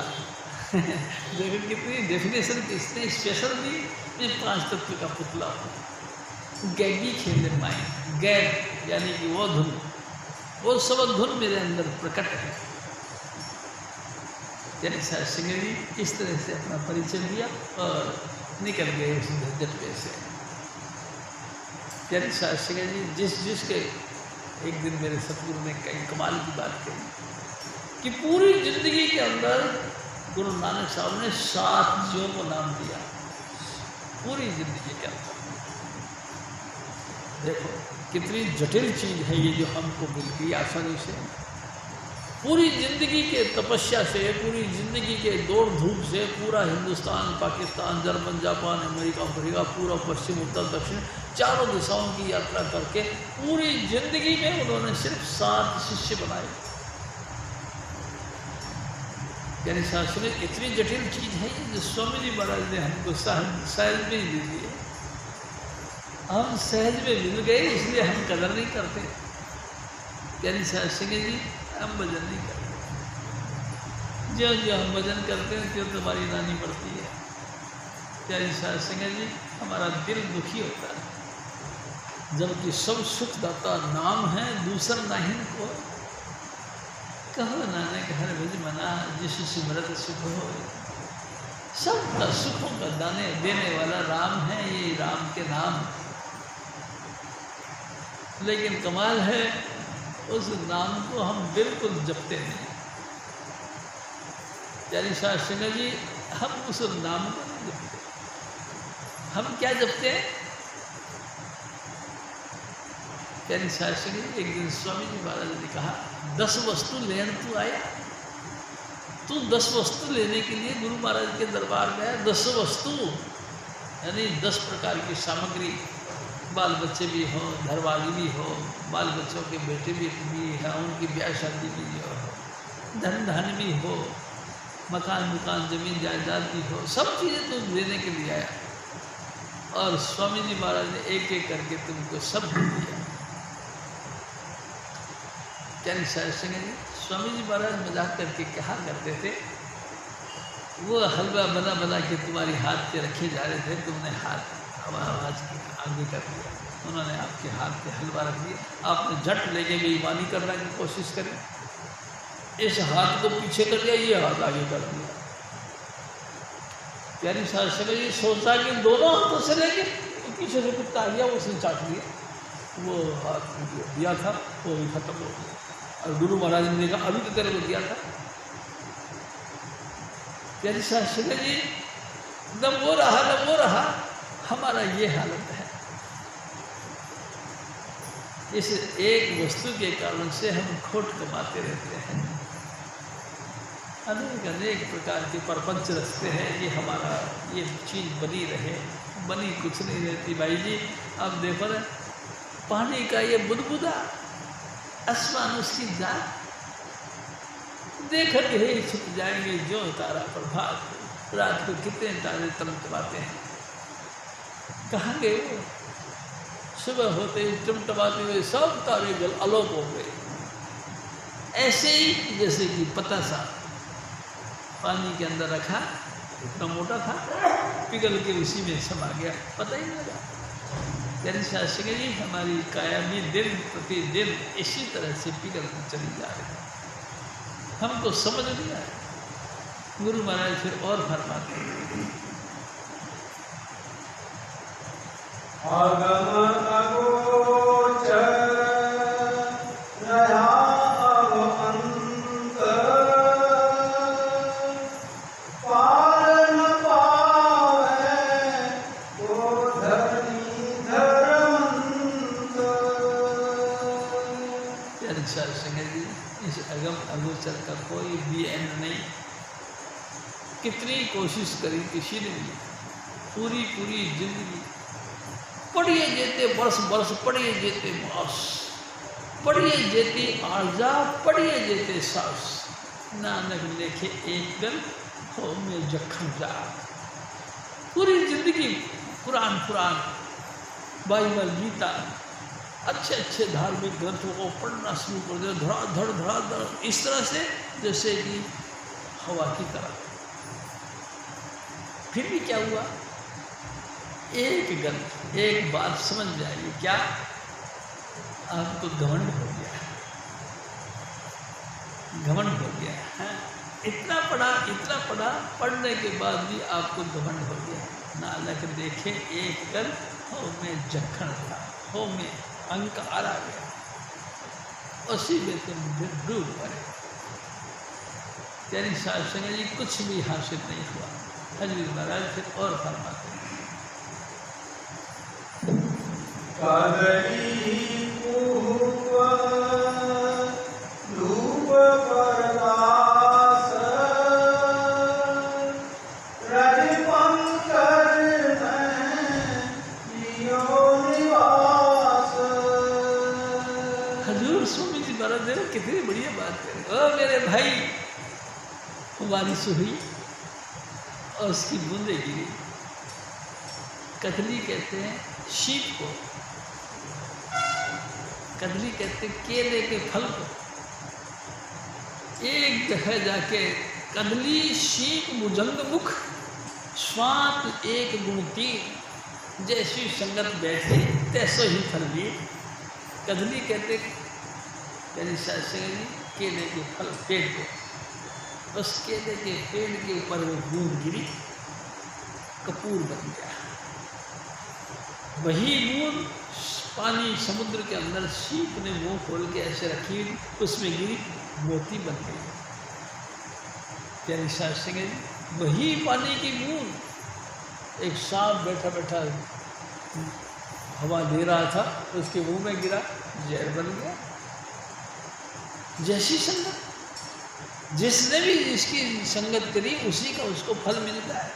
देखो कितनी डेफिनेशन किसने स्पेशल दी। मैं 5 तत्व का पुतला हूँ। गैगी खेले माए, गैर यानी कि वो धुन, वो सब धुन मेरे अंदर प्रकट है। यानी शास्त्री जी इस तरह से अपना परिचय दिया और निकल गए उस झंझट से। यानी शास्त्री जी जिसके एक दिन मेरे सतगुरु ने कई कमाल की बात कही कि पूरी जिंदगी के अंदर गुरु नानक साहब ने 7 चीज़ों को नाम दिया। पूरी जिंदगी के अंदर देखो कितनी जटिल चीज़ है ये जो हमको मिलती है आसानी से। पूरी जिंदगी के तपस्या से, पूरी जिंदगी के दौड़ धूप से पूरा Hindustan, Pakistan, German, Japan, America, Africa, पूरा पश्चिम उत्तर दक्षिण चारों दिशाओं की यात्रा करके पूरी जिंदगी में उन्होंने सिर्फ 7 शिष्य बनाए। यानी शास्त्री में इतनी जटिल चीज़ है जो स्वामी जी महाराज ने हमको सहज में ही दे दी है। हम सहज में मिल गए इसलिए हम कदर नहीं करते। यानी सिंह जी हम भजन नहीं करते। जो जो हम भजन करते हैं क्यों तुम्हारी रानी बढ़ती है। प्यारी सिंह जी हमारा दिल दुखी होता है जबकि सब सुखदाता नाम है दूसरा नहीं को। कहो नानक हर भज मना जिस सिमरत सुख हो। सबका सुखों का दाने देने वाला राम है, ये राम के नाम। लेकिन कमाल है उस नाम को हम बिल्कुल जपते नहीं। यानी सिंह जी हम उस नाम को नहीं जपते। हम क्या जपते हैं? यानी सिंह जी एक दिन स्वामी जी महाराज ने कहा 10 वस्तु लेने तू आया। तू 10 वस्तु लेने के लिए गुरु महाराज के दरबार गया। 10 वस्तु यानी 10 प्रकार की सामग्री। बाल बच्चे भी हो, घरवाली भी हो, बाल बच्चों के बेटे भी हैं, उनकी ब्याह शादी भी हो, धन धन भी हो, मकान जमीन जायदाद भी हो, सब चीज़ें तुम लेने के लिए आया। और स्वामी जी महाराज ने एक एक करके तुमको सब दे दिया। यानी सिंह जी स्वामी जी महाराज मजाक करके कहा करते थे वो हलवा बना बना के तुम्हारी हाथ पे रखे जा रहे थे, तुमने हाथ आवाज़ की आगे कर दिया। उन्होंने आपके हाथ पे हलवा रख दिया, आपने झट लेके बेईमानी करने की कोशिश करी, इस हाथ को पीछे कर दिया, ये हाथ आगे कर दिया। प्यारी सिंह जी सोचा कि दोनों हाथों से लेके पीछे से कुत्ता आ गया, उसने चाट लिया। वो हाथ दिया था वो भी खत्म हो गया। और गुरु महाराज ने देखा अभी तो तेरे को दिया था। प्यारी सिंह जी न वो रहा, हमारा ये हालत है। इस एक वस्तु के कारण से हम खोट कमाते रहते हैं। अनेक प्रकार के प्रपंच रखते हैं ये हमारा ये चीज़ बनी रहे, बनी कुछ नहीं रहती भाई जी। अब देखो ना पानी का ये बुदबुदा, आसमान उसकी जात, देखते ही छुप जाएंगे जो तारा प्रभात। रात को कितने तारे तमतमाते हैं, कहाँ गए वो? सुबह होते ही टमटमाते हुए सब तारे जल आलोक हो गए। ऐसे ही जैसे कि पता सा पानी के अंदर रखा, इतना मोटा था, पिघल के उसी में समा गया, पता ही नहीं लगा। यानी सिंह जी हमारी काया भी दिन प्रतिदिन इसी तरह से पिघल कर चली जा रही है, हमको समझ नहीं आया। गुरु महाराज फिर और फरमाते हैं आगम अगोचर रहा अब अंत, पार न पावे को धरनी धरमंत। यानी सिंह जी इस अगम अगोचर का कोई भी एंड नहीं। कितनी कोशिश करी किसी ने भी, पूरी जिंदगी पढ़िए जेते बरस पढ़िए जेते मास, पढ़िए जेते आजा पढ़िए जेते सास। नानक लेखे एक गल हो में जखम जा। पूरी जिंदगी कुरान बाइबल गीता अच्छे धार्मिक ग्रंथों को पढ़ना शुरू कर दिया, धड़ाधड़ इस तरह से जैसे कि हवा की तरह। फिर भी क्या हुआ? एक बात समझ में आई, क्या? आपको घमंड हो गया है। इतना पढ़ा, पढ़ने के बाद भी आपको घमंड हो गया। नानक देखे एक गल हो में जखन था, हो में अहंकार आ गया, उसी में तुम डूब पड़े। यानी सिंह जी कुछ भी हासिल नहीं हुआ। हजरत महाराज फिर और फरमाते हैं कादरी पूर्व धूप प्रकाश, रज पंकज में लियो निवास। हजूर स्वामी जी महाराज ने कितनी बढ़िया बात करी। ओ मेरे भाई, बारिश हुई और उसकी बूंदें गिरी, कदली कहते हैं शीप को, कदली कहते हैं केले के फल को। एक जगह जाके कदली शीप भुजंग मुख स्वात एक गुण तीन, जैसी संगत बैठे तैसो ही फल लिए। कदली कहते शास्त्री जी केले के फल पेड़ को, बस केले के पेड़ के ऊपर वो बूंद गिरी, कपूर बन गया। वही बूंद पानी समुद्र के अंदर शीप ने मुंह खोल के ऐसे रखी, उसमें गिरी, मोती बन गई। प्यारी शास्त्री जी वही पानी की बूंद एक सांप बैठा बैठा हवा दे रहा था, उसके मुंह में गिरा, जहर बन गया। जैसी संगत, जिसने भी जिसकी संगत करी उसी का उसको फल मिलता है।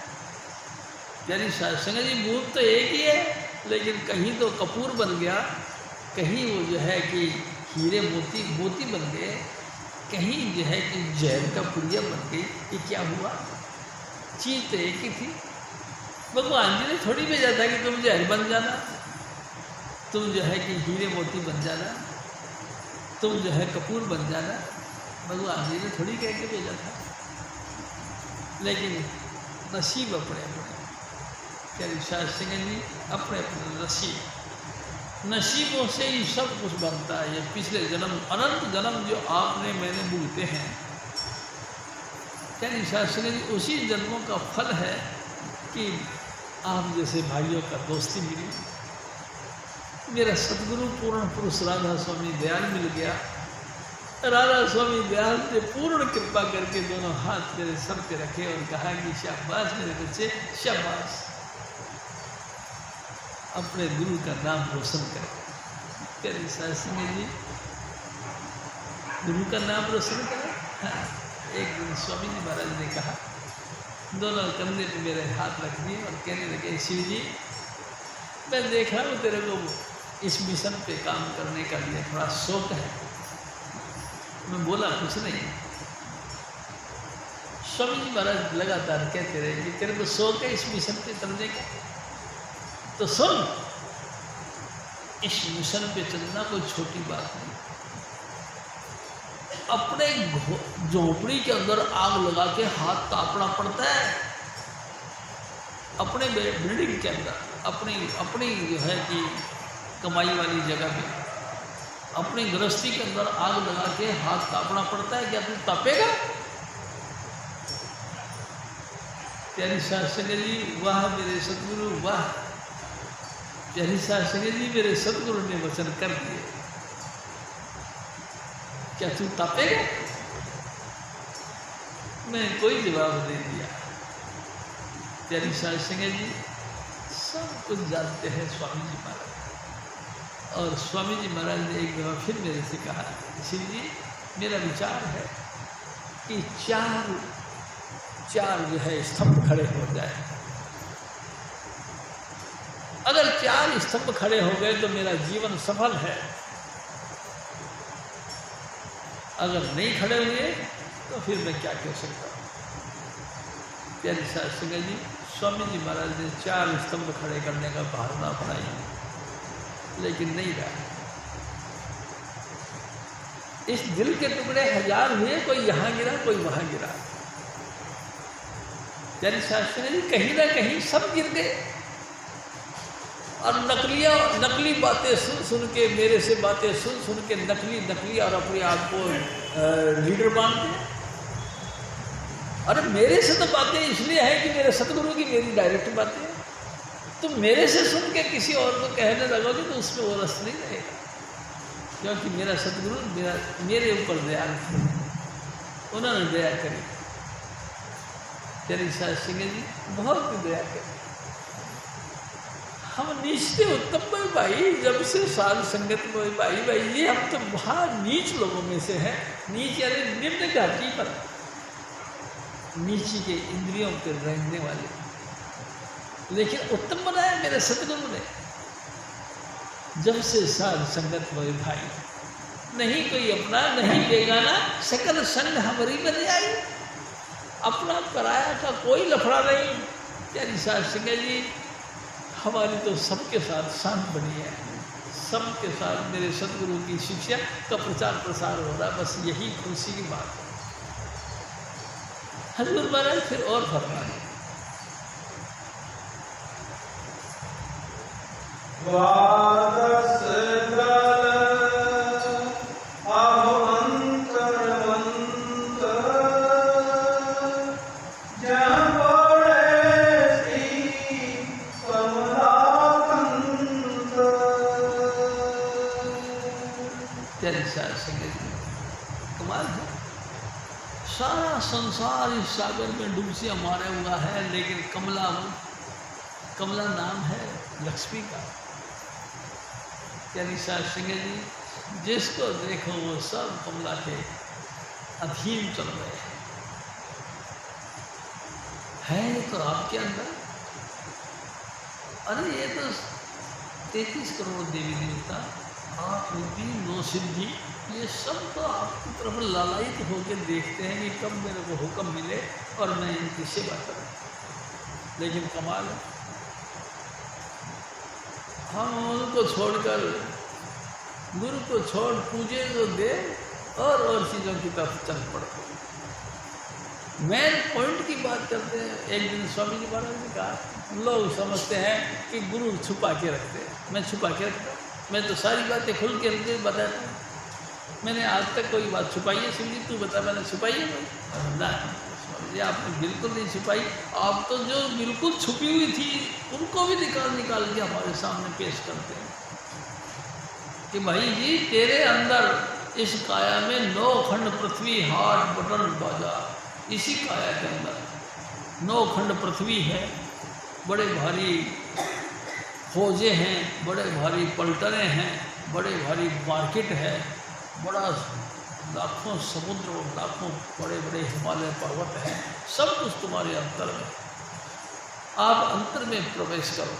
यानी संगत जी बूंद तो एक ही है, लेकिन कहीं तो कपूर बन गया, कहीं वो जो है कि हीरे मोती बन गए, कहीं जो है कि जहर का पुड़िया बन गई। ये क्या हुआ? चीज तो एक ही थी। भगवान जी ने थोड़ी भेजा था कि तुम जहर बन जाना, तुम जो है कि हीरे मोती बन जाना, तुम जो है कपूर बन जाना। भगवान जी ने थोड़ी कह के भेजा था, लेकिन नसीब अपने अपने, क्या शास्त्री जी अपने अपने नसीबों से ही सब कुछ बनता है। ये पिछले जन्म अनंत जन्म जो आपने मैंने भुगते हैं, क्या शास्त्री जी उसी जन्मों का फल है कि आप जैसे भाइयों का दोस्ती मिली, मेरा सतगुरु पूर्ण पुरुष राधा स्वामी दयाल मिल गया। राधा स्वामी दयाल ने पूर्ण कृपा करके दोनों हाथ मेरे सर पे रखे और कहा कि शाबाश मेरे बच्चे, शाबाश, अपने गुरु का नाम रोशन करें। प्यारी शास्त्री जी गुरु का नाम रोशन करें। हाँ, एक दिन स्वामी जी महाराज ने कहा, दोनों कंधे पे मेरे हाथ रख दिए और कहने लगे, शिव जी मैं देख रहा हूँ तेरे को इस मिशन पे काम करने का लिए थोड़ा शौक है। मैं बोला कुछ नहीं। स्वामी जी महाराज लगातार कहते रहे कि तेरे को शौक है इस मिशन पे चलने का, तो सुन, इस मिशन पे चलना कोई छोटी बात नहीं। अपने झोपड़ी के अंदर आग लगा के हाथ तापना पड़ता है, अपने बिल्डिंग के अंदर, अपनी जो है कि कमाई वाली जगह में, अपनी गृहस्थी के अंदर आग लगा के हाथ तापना पड़ता है। क्या तू तापेगा? प्यारी शास्त्री जी वाह मेरे सतगुरु वाह। प्यारी शास्त्री जी मेरे सतगुरु ने वचन कर दिए, क्या तू तापेगा? मैं कोई जवाब नहीं दिया। प्यारी शास्त्री जी सब कुछ जानते हैं स्वामी जी महाराज। और स्वामी जी महाराज ने एक दफा फिर मेरे से कहा, शिव जी मेरा विचार है कि चार जो है स्तंभ खड़े हो जाए। अगर 4 स्तंभ खड़े हो गए तो मेरा जीवन सफल है, अगर नहीं खड़े हुए तो फिर मैं क्या कह सकता हूँ। प्यारी शास्त्री जी स्वामी जी महाराज ने 4 स्तंभ खड़े करने का बहाना अपनाई, लेकिन नहीं रहा। इस दिल के टुकड़े 1000 हुए, कोई यहाँ गिरा कोई वहाँ गिरा। प्यारी शास्त्री जी कहीं ना कहीं सब गिर गए और नकली बातें सुन के, मेरे से बातें सुन के नकली और अपने आप को लीडर मानते हैं। अरे मेरे से तो बातें इसलिए है कि मेरे सतगुरु की मेरी डायरेक्ट बातें हैं। तुम मेरे से सुन के किसी और को कहने लगोगे तो उसमें वो रस नहीं रहेगा, क्योंकि मेरा सतगुरु मेरे ऊपर दया थे, उन्होंने दया करी। प्यारी शास्त्री जी बहुत दया करी। हम नीचते उत्तम भाई, जब से साध संगत में भाई ये हम तो बहुत नीच लोगों में से हैं। नीच यानी निम्न घाटी पर, नीची के इंद्रियों पर रहने वाले, लेकिन उत्तम बनाया मेरे सतगुरु ने। जब से साध संगत में भाई, नहीं कोई अपना नहीं बेगाना, सकल संग हमारी बन आई। अपना पराया का कोई लफड़ा नहीं। प्यारी शास्त्री जी हमारी तो सबके साथ शांत बनी है, सबके साथ मेरे सदगुरु की शिक्षा का प्रचार प्रसार हो रहा है, बस यही खुशी की बात है। हजूर महाराज फिर और फरमाए, कमाल है, सारा संसार इस सागर में डुबसियाँ मारे हुआ है, लेकिन कमला नाम है लक्ष्मी का। प्यारी साहब सिंह जी, जिसको देखो वो सब कमला के अधीन चल रहे हैं तो आपके अंदर। अरे ये तो 33 करोड़ देवी देवता, आप रूपी 9 सिद्धि, ये सब तो आपकी तरफ लालायित होकर देखते हैं कि कब मेरे को हुक्म मिले और मैं इनकी सेवा करूँ। लेकिन कमाल है, हम उनको छोड़कर, गुरु को छोड़ पूजे तो दे और चीज़ों की तरफ चल पड़ते हैं। मेन पॉइंट की बात करते हैं। एक दिन स्वामी जी महाराज ने कहा, लोग समझते हैं कि गुरु छुपा के रखते हैं, मैं छुपा के रखता हूँ, मैं तो सारी बातें खुल के बताता हूँ। मैंने आज तक कोई बात छुपाई है? शिव जी तू बता, मैंने छुपाई है कोई? ना, ये आपने बिल्कुल नहीं छुपाई। आप तो जो बिल्कुल छुपी हुई थी उनको भी निकाल के हमारे सामने पेश करते हैं कि भाई जी तेरे अंदर इस काया में 9 खंड पृथ्वी, हाथ बटन बाजा, इसी काया के अंदर 9 खंड पृथ्वी है, बड़े भारी फौजें हैं, बड़े भारी पलटने हैं, बड़े भारी मार्केट है, बड़ा लाखों समुद्र और लाखों बड़े बड़े हिमालय पर्वत हैं, सब कुछ तुम्हारे अंतर में। आप अंतर में प्रवेश करो।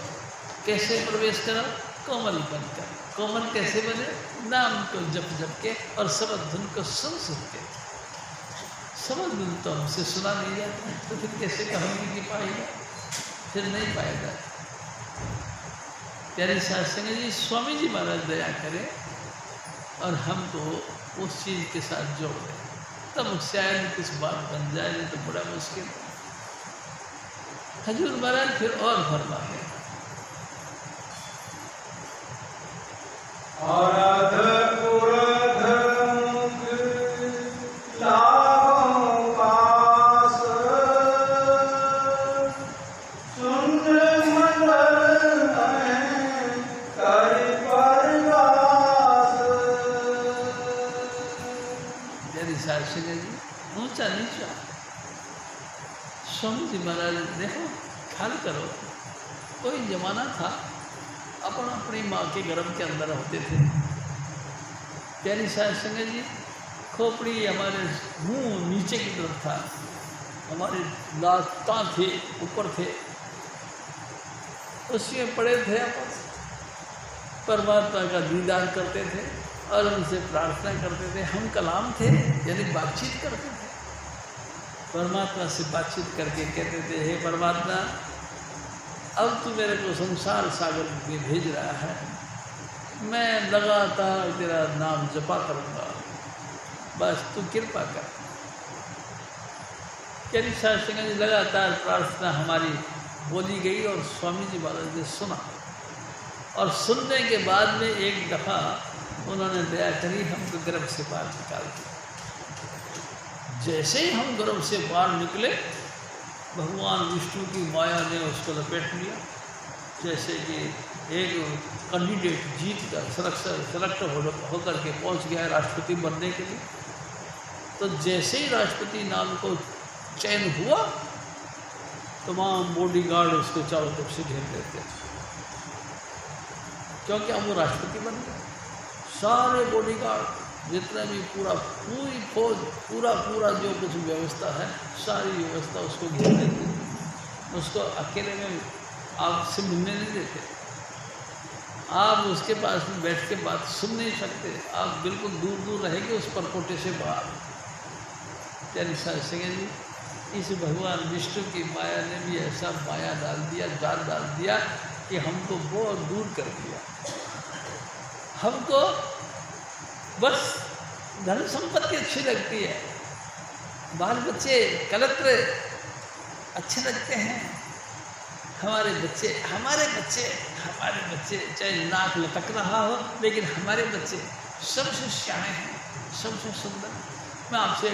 कैसे प्रवेश करो? कोमल बनकर। कोमल कैसे बने? नाम को जप के और शब्द धुन को सुन के। शब्द धुन तो हमसे सुना नहीं जाता, तो फिर कैसे कहोगे कि पाएगा? फिर नहीं पाएगा। प्यारे साध संगत जी, स्वामी जी महाराज दया करें और हम तो उस चीज़ के साथ जोड़ रहे, तब शायद कुछ बात बन जाए, नहीं तो बड़ा मुश्किल है। हजूर महाराज फिर और फरमाते हैं, ऊंचा नीचा। स्वामी जी महाराज देखो, ख्याल करो, कोई जमाना था अपन अपनी माँ के गर्भ के अंदर होते थे। प्यारी साहब संगत जी, खोपड़ी हमारे मुंह नीचे की तरफ था, हमारे दांत थे ऊपर थे, उसमें पड़े थे। अपन परमात्मा का दीदार करते थे और उनसे प्रार्थना करते थे। हम कलाम थे, यानी बातचीत करते थे। परमात्मा से बातचीत करके कहते थे, हे परमात्मा, अब तू मेरे को संसार सागर में भेज रहा है, मैं लगातार तेरा नाम जपा करूँगा, बस तू कृपा कर। प्यारी साहब संगत जी, लगातार प्रार्थना हमारी बोली गई और स्वामी जी महाराज ने सुना। और सुनने के बाद में एक दफ़ा उन्होंने दया करी, हमको गर्भ से बाहर निकाल दिया। जैसे ही हम गर्भ से बाहर निकले, भगवान विष्णु की माया ने उसको लपेट लिया। जैसे कि एक कैंडिडेट जीत का सेलेक्ट होकर के पहुंच गया है राष्ट्रपति बनने के लिए, तो जैसे ही राष्ट्रपति नाम को चयन हुआ, तमाम बॉडीगार्ड उसको चारों तरफ से घेर देते थे, क्योंकि अब वो राष्ट्रपति बन गया। सारे बॉडीगार्ड, जितना भी पूरी फौज, पूरा जो कुछ व्यवस्था है, सारी व्यवस्था उसको घेर देते थे। उसको अकेले में आपसे मिलने नहीं देते, आप उसके पास में बैठ के बात सुन नहीं सकते, आप बिल्कुल दूर रहेंगे उस परकोटे से बाहर। प्यारी साहब संगत जी, इस भगवान विष्णु की माया ने भी ऐसा माया डाल दिया, जाल डाल दिया कि हमको बहुत दूर कर दिया। हमको बस धन संपत्ति अच्छी लगती है, बाल बच्चे कलत्र अच्छे लगते हैं। हमारे बच्चे चाहे नाक लटक रहा हो, लेकिन हमारे बच्चे सबसे श्यामे हैं, सबसे सुंदर। मैं आपसे